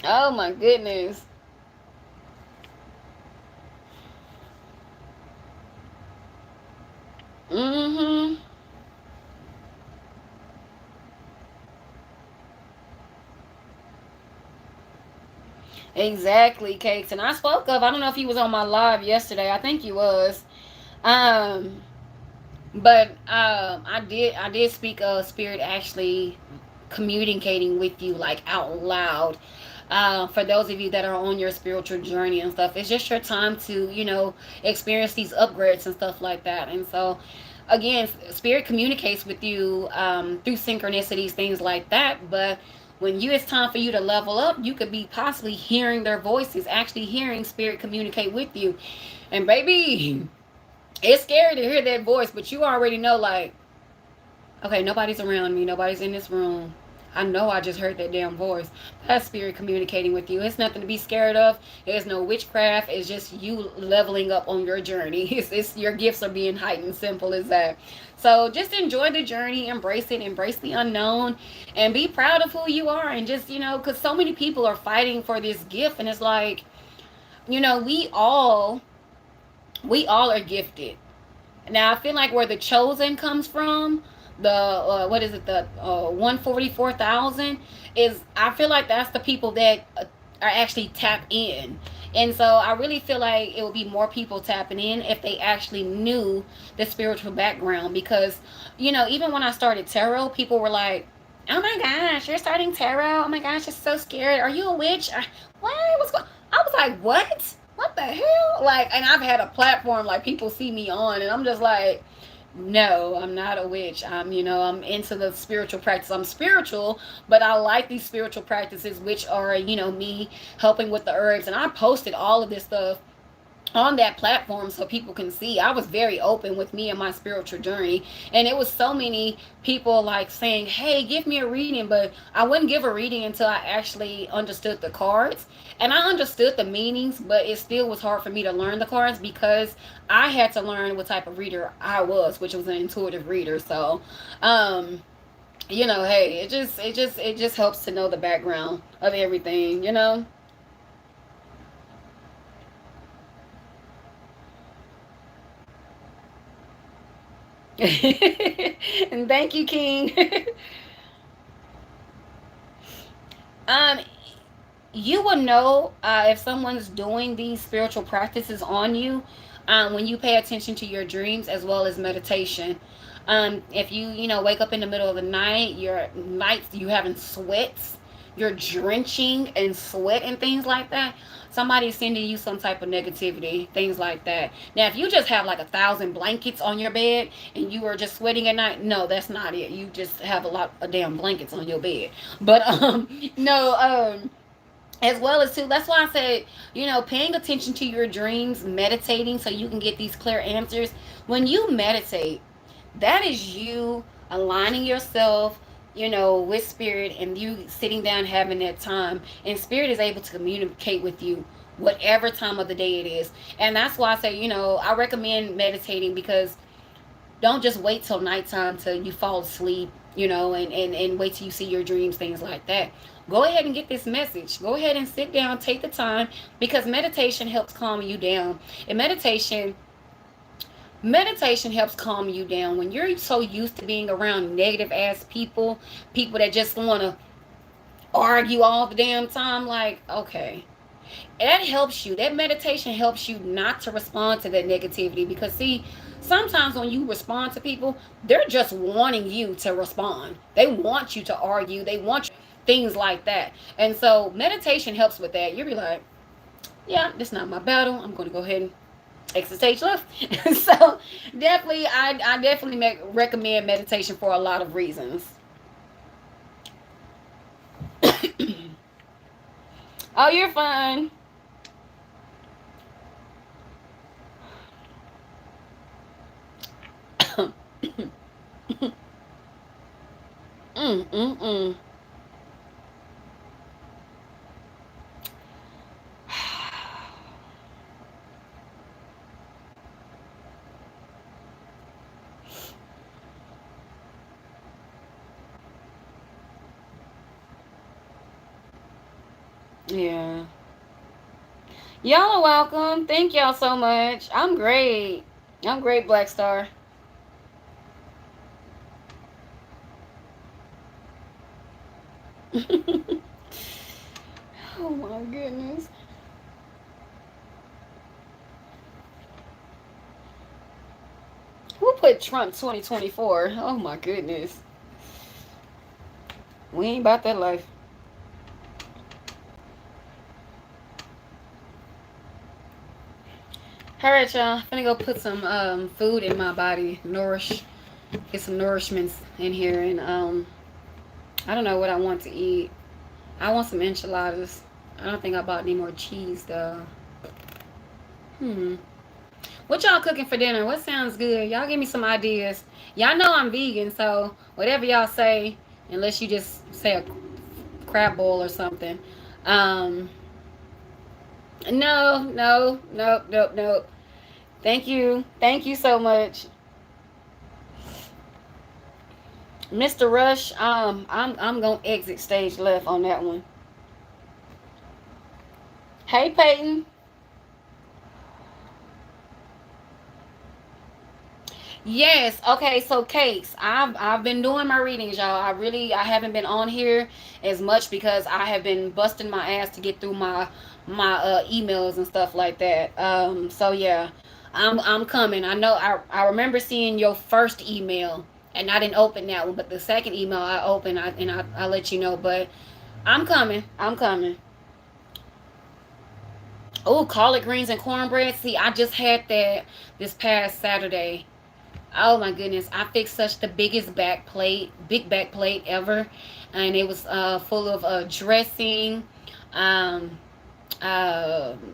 Oh my goodness. Mm-hmm. Exactly, Cakes. And I spoke of, I don't know if he was on my live yesterday. I think he was. Um, but I did speak of spirit actually communicating with you, like, out loud. For those of you that are on your spiritual journey and stuff, it's just your time to experience these upgrades and stuff like that. And so, again, spirit communicates with you through synchronicities, things like that. But when it's time for you to level up, you could be possibly hearing their voices, actually hearing spirit communicate with you. And baby, it's scary to hear that voice, but you already know, like, okay, nobody's around me, nobody's in this room. I know I just heard that damn voice. That's spirit communicating with you. It's nothing to be scared of. There's no witchcraft. It's just you leveling up on your journey. It's your gifts are being heightened. Simple as that. So just enjoy the journey, embrace it, embrace the unknown, and be proud of who you are. And just, because so many people are fighting for this gift, and it's like, we all are gifted. Now I feel like where the chosen comes from, the what is it, the 144,000, is, I feel like that's the people that are actually tap in. And so I really feel like it would be more people tapping in if they actually knew the spiritual background, because even when I started tarot, people were like, "Oh my gosh, you're starting tarot! Oh my gosh, it's so scared. Are you a witch? What? What's going?" I was like, "What? What the hell?" Like, and I've had a platform, like, people see me on, and I'm just like, no, I'm not a witch. I'm into the spiritual practice. I'm spiritual, but I like these spiritual practices, which are, me helping with the herbs. And I posted all of this stuff on that platform so people can see. I was very open with me and my spiritual journey, and it was so many people like saying, "Hey, give me a reading," but I wouldn't give a reading until I actually understood the cards. And I understood the meanings, but it still was hard for me to learn the cards, because I had to learn what type of reader I was, which was an intuitive reader. So hey, it just helps to know the background of everything. And thank you, King. um you will know if someone's doing these spiritual practices on you, when you pay attention to your dreams, as well as meditation. If you wake up in the middle of the night, you having sweats, you're drenching in sweat and things like that, somebody's sending you some type of negativity, things like that. Now, if you just have like 1,000 blankets on your bed and you are just sweating at night, no, that's not it. You just have a lot of damn blankets on your bed. But no, as well as too, that's why I said, paying attention to your dreams, meditating, so you can get these clear answers. When you meditate, that is you aligning yourself, with spirit, and you sitting down having that time, and spirit is able to communicate with you whatever time of the day it is. And that's why I say, I recommend meditating, because Don't just wait till nighttime till you fall asleep, and wait till you see your dreams, things like that. Go ahead and get this message. Go ahead and sit down, take the time, because meditation helps calm you down. And meditation helps calm you down when you're so used to being around negative ass people that just want to argue all the damn time. Like, okay, that helps you. That meditation helps you not to respond to that negativity, because see, sometimes when you respond to people, they're just wanting you to respond. They want you to argue. They want things like that. And so meditation helps with that. You'll be like, yeah, this is not my battle. I'm going to go ahead and exit stage left. So definitely, I definitely recommend meditation for a lot of reasons. Oh, you're fine. mm, mm, mm. Yeah. Y'all are welcome. Thank y'all so much. I'm great. I'm great, Black Star. Oh my goodness. Who put Trump 2024? Oh my goodness. We ain't about that life. Alright, y'all. I'm gonna go put some food in my body. Get some nourishments in here, and I don't know what I want to eat. I want some enchiladas. I don't think I bought any more cheese though. Hmm. What y'all cooking for dinner? What sounds good? Y'all give me some ideas. Y'all know I'm vegan, so whatever y'all say, unless you just say a crab bowl or something. Um, no, no, nope, nope, nope. Thank you so much, Mr. Rush. I'm gonna exit stage left on that one. Hey, Peyton. Yes. Okay. So, Case, I've been doing my readings, y'all. I haven't been on here as much because I have been busting my ass to get through my emails and stuff like that. So yeah, I'm coming. I know. I remember seeing your first email, and I didn't open that one, but the second email I opened, I let you know. But I'm coming. I'm coming. Oh, collard greens and cornbread. See, I just had that this past Saturday. Oh my goodness, I fixed such the big back plate ever, and it was full of dressing, um,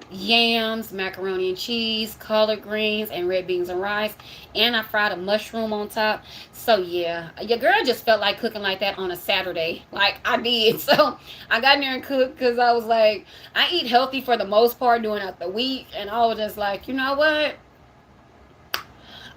yams, macaroni and cheese, collard greens, and red beans and rice, and I fried a mushroom on top. So yeah, your girl just felt like cooking like that on a Saturday, like I did. So I got in there and cooked because I was like, I eat healthy for the most part during out the week, and I was just like, you know what?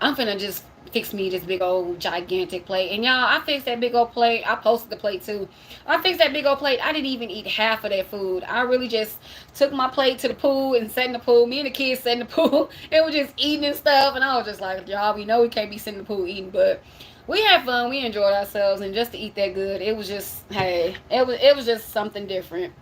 I'm finna just fix me this big old gigantic plate. And y'all, I fixed that big old plate. I posted the plate too. I fixed that big old plate. I didn't even eat half of that food. I really just took my plate to the pool and sat in the pool. Me and the kids sat in the pool and were just eating and stuff. And I was just like, y'all, we know we can't be sitting in the pool eating, but we had fun. We enjoyed ourselves, and just to eat that good, it was just, hey, it was just something different.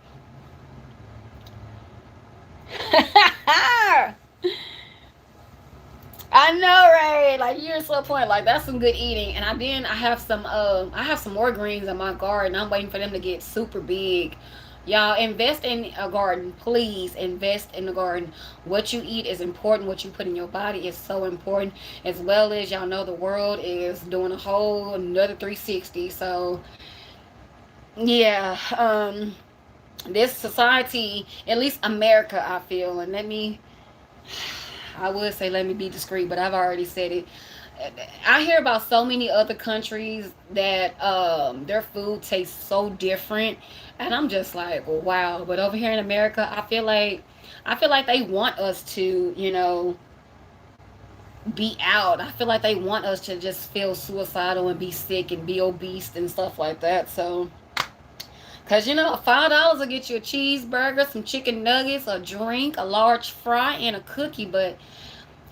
I know, right? Like you're so point. Like that's some good eating. And I have some more greens in my garden. I'm waiting for them to get super big. Y'all invest in a garden. Please invest in the garden. What you eat is important. What you put in your body is so important. As well as y'all know the world is doing a whole another 360. So yeah, this society, at least America, I feel, and I would say let me be discreet, but I've already said it. I hear about so many other countries that their food tastes so different, and I'm just like, wow. But over here in America, I feel like they want us to, be out. I feel like they want us to just feel suicidal and be sick and be obese and stuff like that. So, because $5 will get you a cheeseburger, some chicken nuggets, a drink, a large fry, and a cookie. But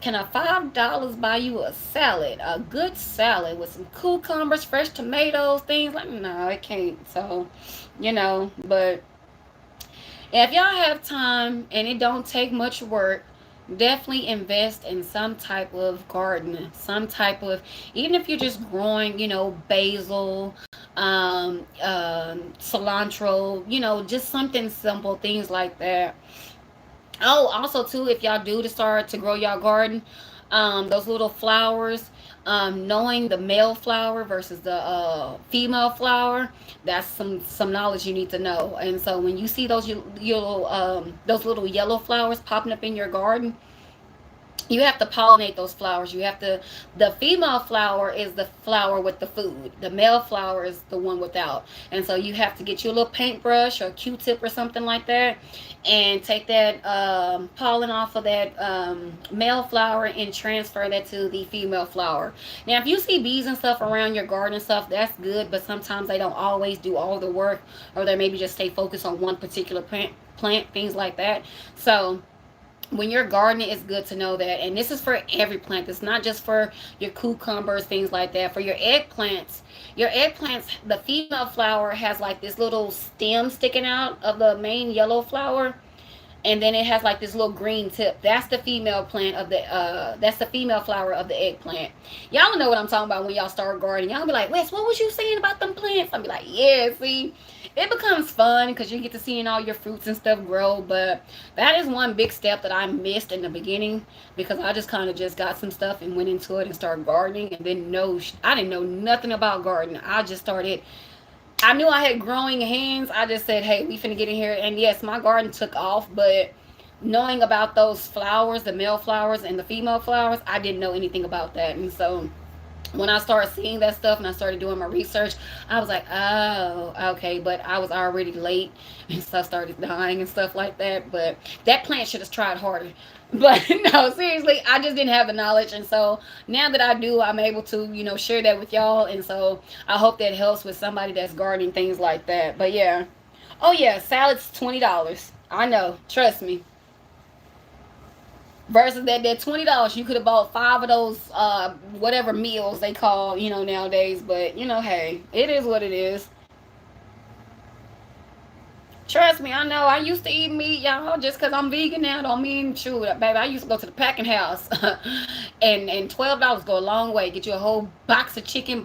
can a $5 buy you a salad, a good salad with some cucumbers, fresh tomatoes, things like? No, it can't. So, but if y'all have time and it don't take much work, definitely invest in some type of garden, some type of, even if you're just growing, basil, cilantro, just something simple, things like that. Oh, also too, if y'all do to start to grow y'all garden, those little flowers, knowing the male flower versus the female flower, that's some knowledge you need to know. And so when you see those little yellow flowers popping up in your garden, you have to pollinate those flowers. The female flower is the flower with the food. The male flower is the one without. And so you have to get you a little paintbrush or a Q-tip or something like that, and take that pollen off of that male flower and transfer that to the female flower. Now, if you see bees and stuff around your garden and stuff, that's good, but sometimes they don't always do all the work, or they maybe just stay focused on one particular plant, things like that. So when you're gardening, it's good to know that. And this is for every plant. It's not just for your cucumbers, things like that. For your eggplants, the female flower has like this little stem sticking out of the main yellow flower, and then it has like this little green tip. That's the female plant of the that's the female flower of the eggplant. Y'all know what I'm talking about when y'all start gardening. Y'all be like, Wes, what was you saying about them plants? I'll be like, yeah, see, it becomes fun because you get to seeing all your fruits and stuff grow. But that is one big step that I missed in the beginning, because I just kind of just got some stuff and went into it and started gardening, and then I didn't know nothing about gardening. I knew I had growing hands. I just said, hey, we finna get in here. And yes, my garden took off, but knowing about those flowers, the male flowers and the female flowers, I didn't know anything about that. And so when I started seeing that stuff and I started doing my research, I was like, oh, okay. But I was already late, and stuff started dying and stuff like that. But that plant should have tried harder. But no, seriously, I just didn't have the knowledge. And so now that I do, I'm able to, share that with y'all. And so I hope that helps with somebody that's gardening, things like that. But yeah. Oh yeah, salad's $20. I know, trust me. Versus that $20, you could have bought 5 of those whatever meals they call, nowadays. But hey, it is what it is. Trust me, I know. I used to eat meat, y'all. Just because I'm vegan now don't mean true. Baby, I used to go to the packing house. and $12 go a long way. Get you a whole box of chicken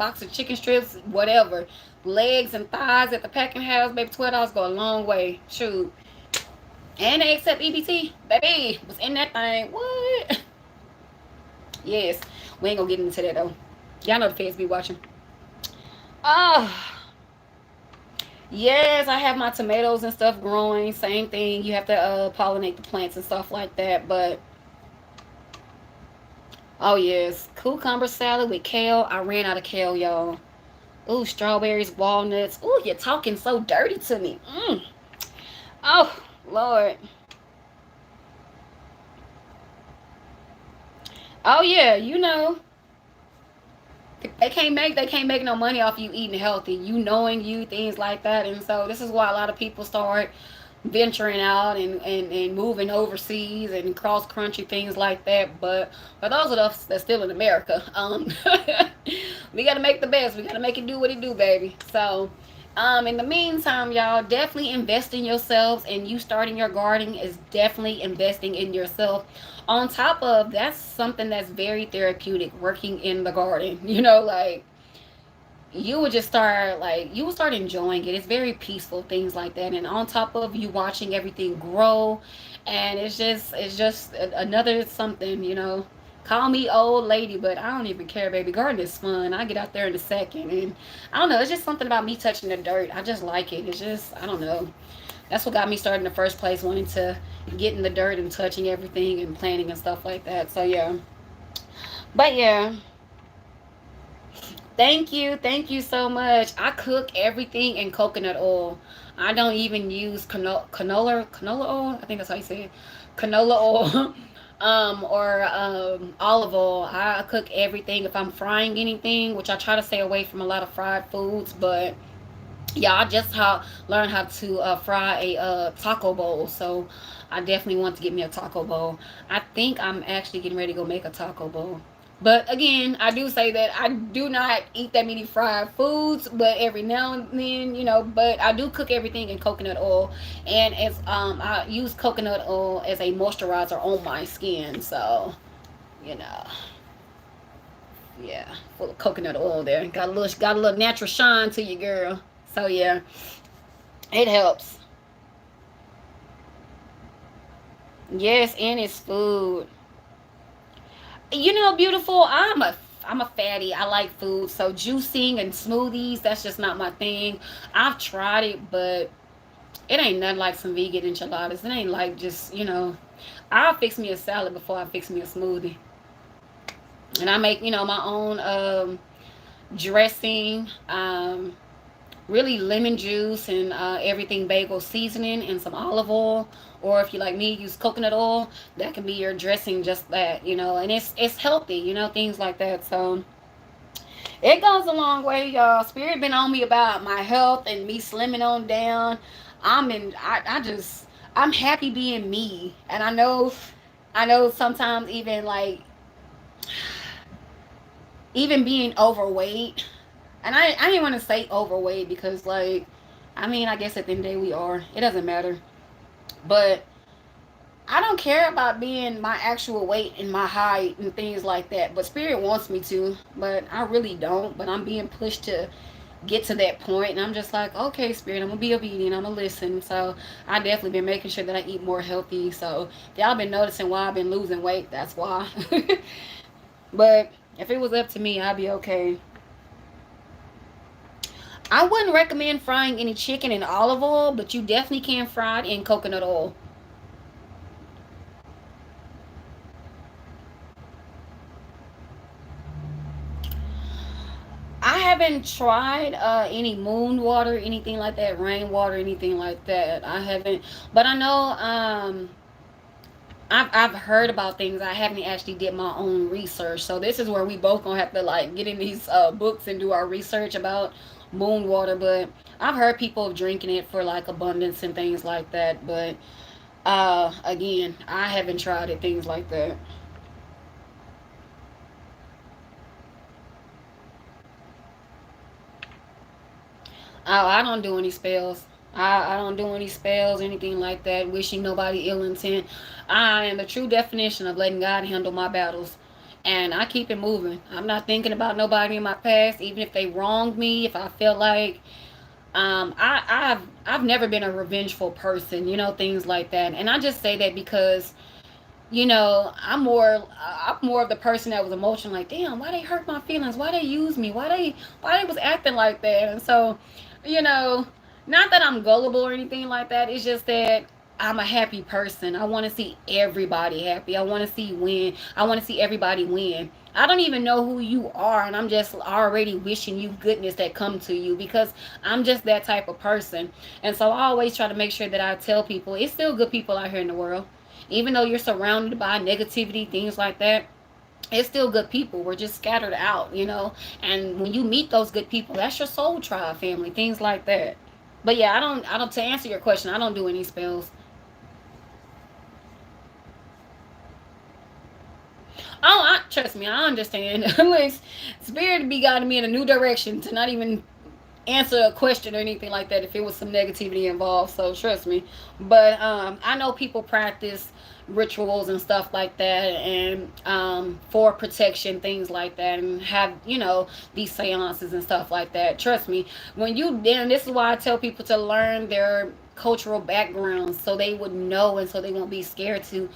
strips, whatever. Legs and thighs at the packing house, baby. $12 go a long way. Shoot. And they accept EBT. Baby, was in that thing. What? Yes. We ain't gonna get into that, though. Y'all know the feds be watching. Oh. Yes, I have my tomatoes and stuff growing. Same thing. You have to pollinate the plants and stuff like that. But, oh yes. Cucumber salad with kale. I ran out of kale, y'all. Ooh, strawberries, walnuts. Ooh, you're talking so dirty to me. Oh, Lord. Oh, yeah, they can't make no money off you eating healthy, knowing you, things like that. And so this is why a lot of people start venturing out and moving overseas and cross country, things like that. But for those of us that's still in America, we got to make the best. We got to make it do what it do, baby. So in the meantime, y'all, definitely invest in yourselves, and you starting your gardening is definitely investing in yourself. On top of that's something that's very therapeutic, working in the garden. Like you will start enjoying it. It's very peaceful, things like that. And on top of you watching everything grow, and it's just another something. Call me old lady, but I don't even care, baby. Gardening is fun. I get out there in a second, and I don't know. It's just something about me touching the dirt. I just like it. It's just, I don't know. That's what got me started in the first place, wanting to get in the dirt and touching everything and planting and stuff like that. So yeah. But yeah. Thank you so much. I cook everything in coconut oil. I don't even use canola oil. I think that's how you say it. Canola oil. or olive oil. I cook everything. If I'm frying anything, which I try to stay away from a lot of fried foods, but yeah, I just learned how to fry a taco bowl. So I definitely want to get me a taco bowl. I think I'm actually getting ready to go make a taco bowl. But again, I do say that I do not eat that many fried foods, but every now and then, but I do cook everything in coconut oil, and as I use coconut oil as a moisturizer on my skin. So, you know, yeah, full of coconut oil there. Got a little natural shine to you, girl. So yeah, it helps. Yes, and it's food. Beautiful. I'm a fatty. I like food. So juicing and smoothies, that's just not my thing. I've tried it, but it ain't nothing like some vegan enchiladas. It ain't like just, I'll fix me a salad before I fix me a smoothie. And I make, my own dressing. Really lemon juice and everything bagel seasoning and some olive oil, or if you like me use coconut oil. That can be your dressing, just that, and it's healthy, things like that. So it goes a long way, y'all. Spirit been on me about my health and me slimming on down. I'm happy being me, and I know sometimes even like even being overweight. And I didn't want to say overweight because, like, I mean, I guess at the end of the day we are. It doesn't matter. But I don't care about being my actual weight and my height and things like that. But Spirit wants me to. But I really don't. But I'm being pushed to get to that point. And I'm just like, okay, Spirit, I'm going to be obedient. I'm going to listen. So I definitely been making sure that I eat more healthy. So if y'all been noticing why I've been losing weight, that's why. But if it was up to me, I'd be okay. I wouldn't recommend frying any chicken in olive oil, but you definitely can fry it in coconut oil. I haven't tried any moon water, anything like that, rainwater, anything like that. I haven't, but I know I've heard about things. I haven't actually did my own research, so this is where we both gonna have to like get in these books and do our research about moon water. But I've heard people drinking it for like abundance and things like that. But again, I haven't tried it, things like that. I don't do any spells. I don't do any spells, anything like that, wishing nobody ill intent. I am the true definition of letting God handle my battles. And I keep it moving. I'm not thinking about nobody in my past, even if they wronged me, if I feel like I've never been a revengeful person, things like that. And I just say that because I'm more of the person that was emotional, like, damn, why they hurt my feelings, why they use me, why they was acting like that. And so, you know not that I'm gullible or anything like that. It's just that I'm a happy person. I want to see everybody happy. I want to see win. I want to see everybody win. I don't even know who you are, and I'm just already wishing you goodness that come to you, because I'm just that type of person. And so I always try to make sure that I tell people it's still good people out here in the world. Even though you're surrounded by negativity, things like that, it's still good people. We're just scattered out. And when you meet those good people, that's your soul tribe family, things like that. But yeah, I don't to answer your question, I don't do any spells. Oh, trust me, I understand. Like, spirit be guiding me in a new direction to not even answer a question or anything like that if it was some negativity involved. So trust me. But I know people practice rituals and stuff like that, and for protection, things like that, and have these seances and stuff like that. Trust me. When you then This is why I tell people to learn their cultural backgrounds, so they would know, and so they won't be scared to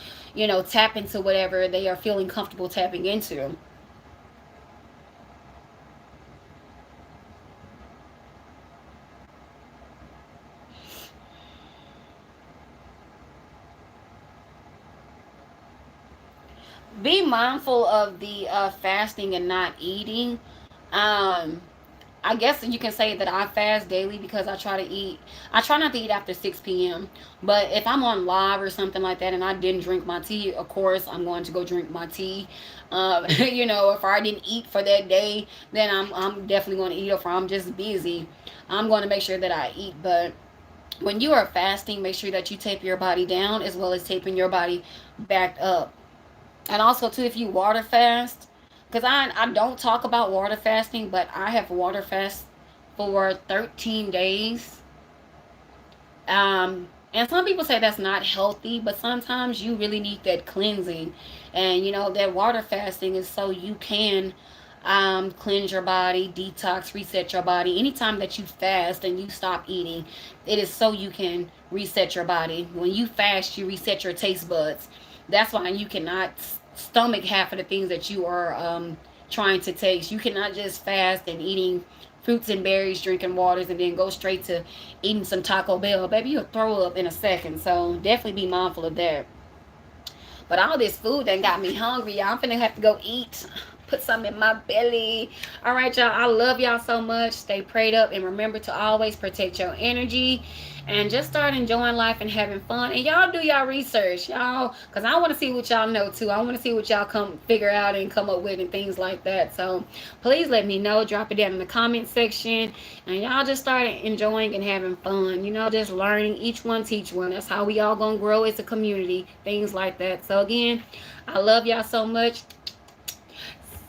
tap into whatever they are feeling comfortable tapping into. Be mindful of the fasting and not eating. um I guess you can say that I fast daily because I try to eat. I try not to eat after 6 p.m. But if I'm on live or something like that and I didn't drink my tea, of course I'm going to go drink my tea. You know, if I didn't eat for that day, then I'm definitely going to eat. Or if I'm just busy, I'm going to make sure that I eat. But when you are fasting, make sure that you tape your body down as well as taping your body back up. And also too, if you water fast, because I don't talk about water fasting, but I have water fast for 13 days. And some people say that's not healthy, but sometimes you really need that cleansing. And you know, that water fasting is so you can cleanse your body, detox, reset your body. Anytime that you fast and you stop eating, it is so you can reset your body. When you fast, you reset your taste buds. That's why you cannot stomach half of the things that you are trying to taste. You cannot just fast and eating fruits and berries, drinking waters, and then go straight to eating some Taco Bell. Baby, you'll throw up in a second. So definitely be mindful of that. But all this food done got me hungry, y'all. I'm finna have to go eat. Put something in my belly. All right, y'all. I love y'all so much. Stay prayed up and remember to always protect your energy and just start enjoying life and having fun. And y'all do y'all research, y'all, because I want to see what y'all know too. I want to see what y'all come figure out and come up with and things like that. So please let me know. Drop it down in the comment section. And y'all just start enjoying and having fun. You know, just learning. Each one teach one. That's how we all gonna grow as a community. Things like that. So again, I love y'all so much.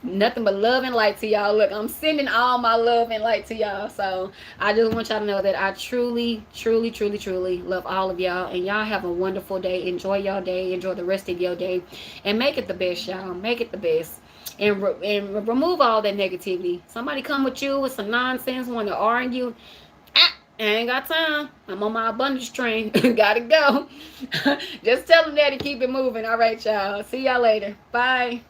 Nothing but love and light to y'all. Look, I'm sending all my love and light to y'all. So I just want y'all to know that I truly, truly, truly, truly love all of y'all. And y'all have a wonderful day. Enjoy y'all day. Enjoy the rest of your day. And make it the best, y'all. Make it the best. And, remove all that negativity. Somebody come with you with some nonsense, want to argue. I ain't got time. I'm on my abundance train. Gotta go. Just tell them that and keep it moving. All right, y'all. See y'all later. Bye.